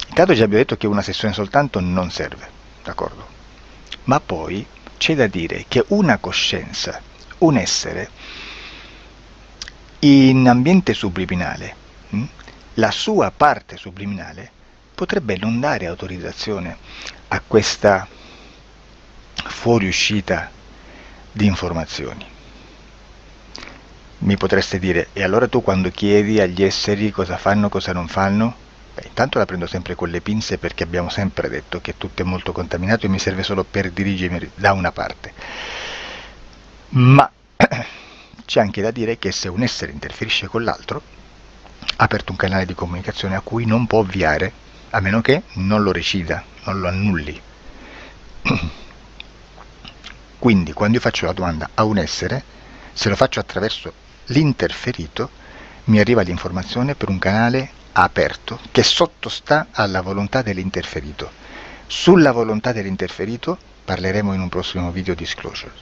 Intanto già abbiamo detto che una sessione soltanto non serve, d'accordo? Ma poi c'è da dire che una coscienza, un essere, in ambiente subliminale, la sua parte subliminale potrebbe non dare autorizzazione a questa fuoriuscita di informazioni. Mi potreste dire, e allora tu quando chiedi agli esseri cosa fanno, cosa non fanno? Beh, intanto la prendo sempre con le pinze, perché abbiamo sempre detto che tutto è molto contaminato e mi serve solo per dirigermi da una parte. Ma c'è anche da dire che se un essere interferisce con l'altro, ha aperto un canale di comunicazione a cui non può ovviare, a meno che non lo recida, non lo annulli. Quindi quando io faccio la domanda a un essere, se lo faccio attraverso l'interferito, mi arriva l'informazione per un canale aperto che sottostà alla volontà dell'interferito. Sulla volontà dell'interferito parleremo in un prossimo video disclosures.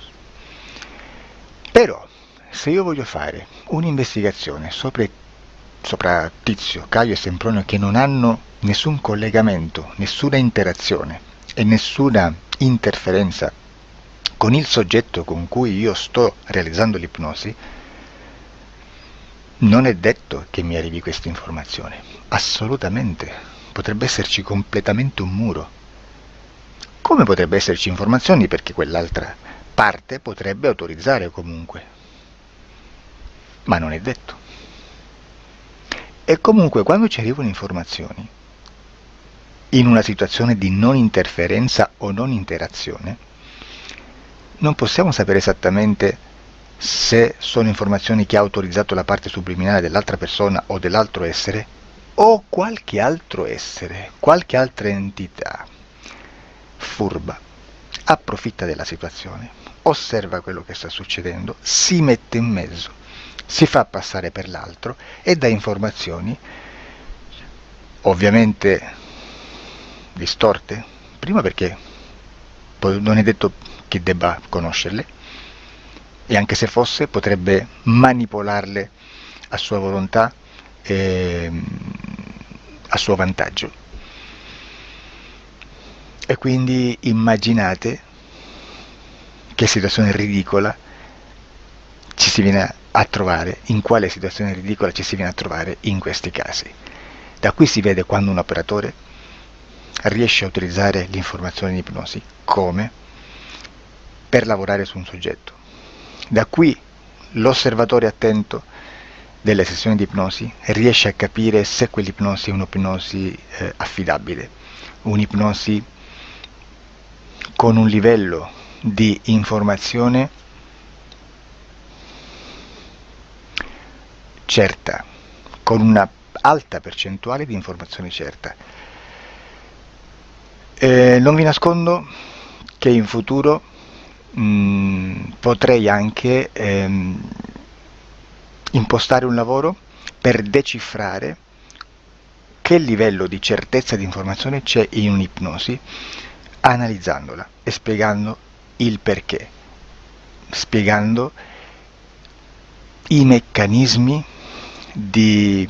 Però, se io voglio fare un'investigazione sopra Tizio, Caio e Sempronio, che non hanno nessun collegamento, nessuna interazione e nessuna interferenza con il soggetto con cui io sto realizzando l'ipnosi, non è detto che mi arrivi questa informazione. Assolutamente. Potrebbe esserci completamente un muro. Come potrebbe esserci informazioni, perché quell'altra parte potrebbe autorizzare comunque, ma non è detto. E comunque quando ci arrivano informazioni in una situazione di non interferenza o non interazione, non possiamo sapere esattamente se sono informazioni che ha autorizzato la parte subliminale dell'altra persona o dell'altro essere, o qualche altro essere, qualche altra entità furba approfitta della situazione, osserva quello che sta succedendo, si mette in mezzo, si fa passare per l'altro e dà informazioni ovviamente distorte, prima perché non è detto che debba conoscerle, e anche se fosse potrebbe manipolarle a sua volontà e a suo vantaggio. E quindi immaginate che situazione ridicola ci si viene a trovare, in quale situazione ridicola ci si viene a trovare in questi casi. Da qui si vede quando un operatore riesce a utilizzare l'informazione in ipnosi come per lavorare su un soggetto. Da qui l'osservatore attento delle sessioni di ipnosi riesce a capire se quell'ipnosi è un'ipnosi affidabile, un'ipnosi con un livello di informazione certa, con una alta percentuale di informazione certa. Non vi nascondo che in futuro potrei anche impostare un lavoro per decifrare che livello di certezza di informazione c'è in un'ipnosi, analizzandola e spiegando il perché, spiegando i meccanismi di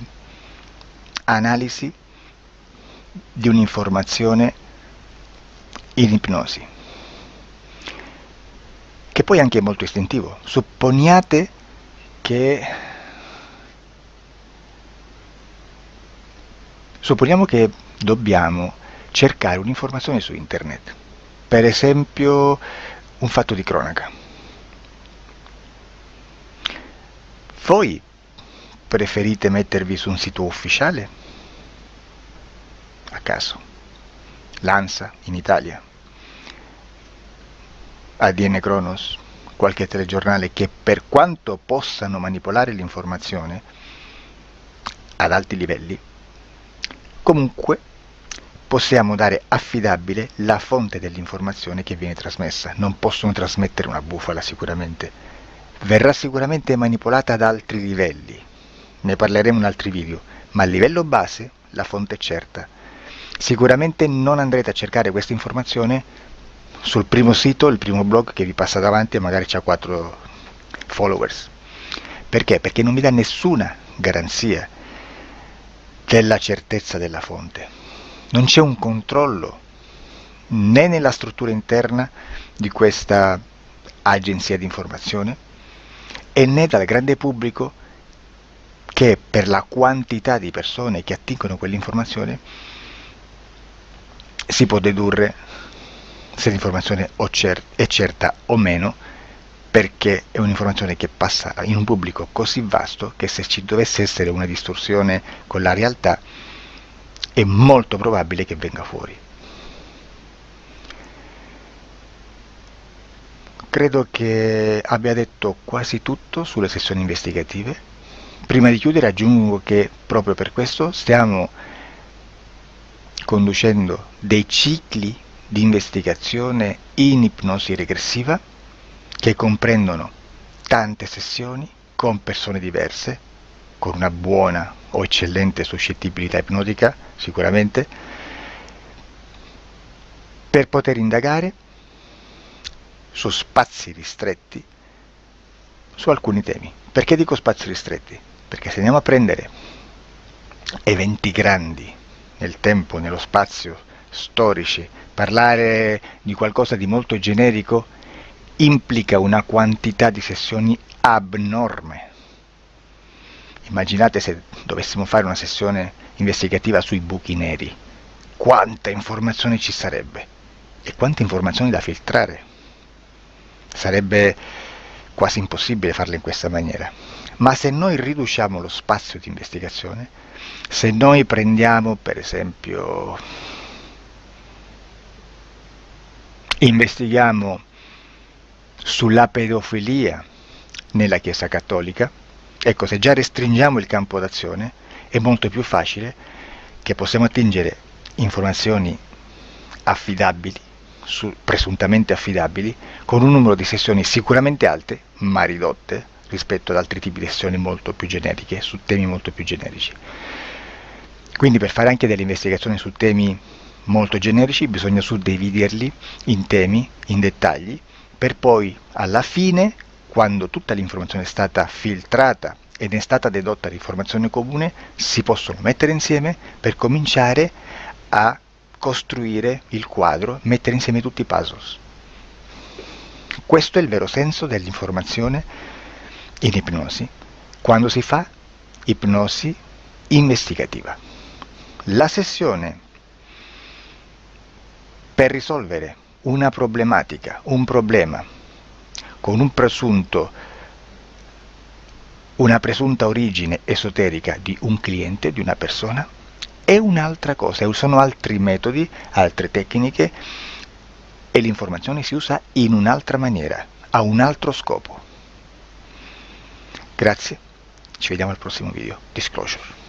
analisi di un'informazione in ipnosi, che poi anche è molto istintivo. Supponiamo che dobbiamo cercare un'informazione su internet, per esempio un fatto di cronaca. Voi preferite mettervi su un sito ufficiale? A caso. L'ANSA in Italia, ADN Kronos, qualche telegiornale che per quanto possano manipolare l'informazione ad alti livelli, comunque possiamo dare affidabile la fonte dell'informazione che viene trasmessa. Non possono trasmettere una bufala sicuramente. Verrà sicuramente manipolata ad altri livelli. Ne parleremo in altri video, ma a livello base la fonte è certa. Sicuramente non andrete a cercare questa informazione sul primo sito, il primo blog che vi passa davanti e magari c'ha 4 followers. Perché? Perché non vi dà nessuna garanzia della certezza della fonte. Non c'è un controllo né nella struttura interna di questa agenzia di informazione e né dal grande pubblico, che per la quantità di persone che attingono quell'informazione si può dedurre se l'informazione è certa o meno, perché è un'informazione che passa in un pubblico così vasto che se ci dovesse essere una distorsione con la realtà è molto probabile che venga fuori. Credo che abbia detto quasi tutto sulle sessioni investigative. Prima di chiudere aggiungo che proprio per questo stiamo conducendo dei cicli di investigazione in ipnosi regressiva che comprendono tante sessioni con persone diverse, con una buona o eccellente suscettibilità ipnotica sicuramente, per poter indagare su spazi ristretti su alcuni temi. Perché dico spazi ristretti? Perché se andiamo a prendere eventi grandi nel tempo, nello spazio, storici, parlare di qualcosa di molto generico implica una quantità di sessioni abnorme. Immaginate se dovessimo fare una sessione investigativa sui buchi neri, quanta informazione ci sarebbe e quante informazioni da filtrare. Sarebbe quasi impossibile farlo in questa maniera. Ma se noi riduciamo lo spazio di investigazione, se noi prendiamo per esempio, investighiamo sulla pedofilia nella Chiesa Cattolica, ecco, se già restringiamo il campo d'azione è molto più facile che possiamo attingere informazioni affidabili, presuntamente affidabili, con un numero di sessioni sicuramente alte, ma ridotte rispetto ad altri tipi di sessioni molto più generiche, su temi molto più generici. Quindi per fare anche delle investigazioni su temi molto generici bisogna suddividerli in temi, in dettagli, per poi alla fine, quando tutta l'informazione è stata filtrata ed è stata dedotta l'informazione comune, si possono mettere insieme per cominciare a costruire il quadro, mettere insieme tutti i puzzles. Questo è il vero senso dell'informazione in ipnosi, quando si fa ipnosi investigativa. La sessione Per risolvere una problematica, un problema, con una presunta origine esoterica di un cliente, di una persona, è un'altra cosa, sono altri metodi, altre tecniche e l'informazione si usa in un'altra maniera, ha un altro scopo. Grazie, ci vediamo al prossimo video. Disclosure.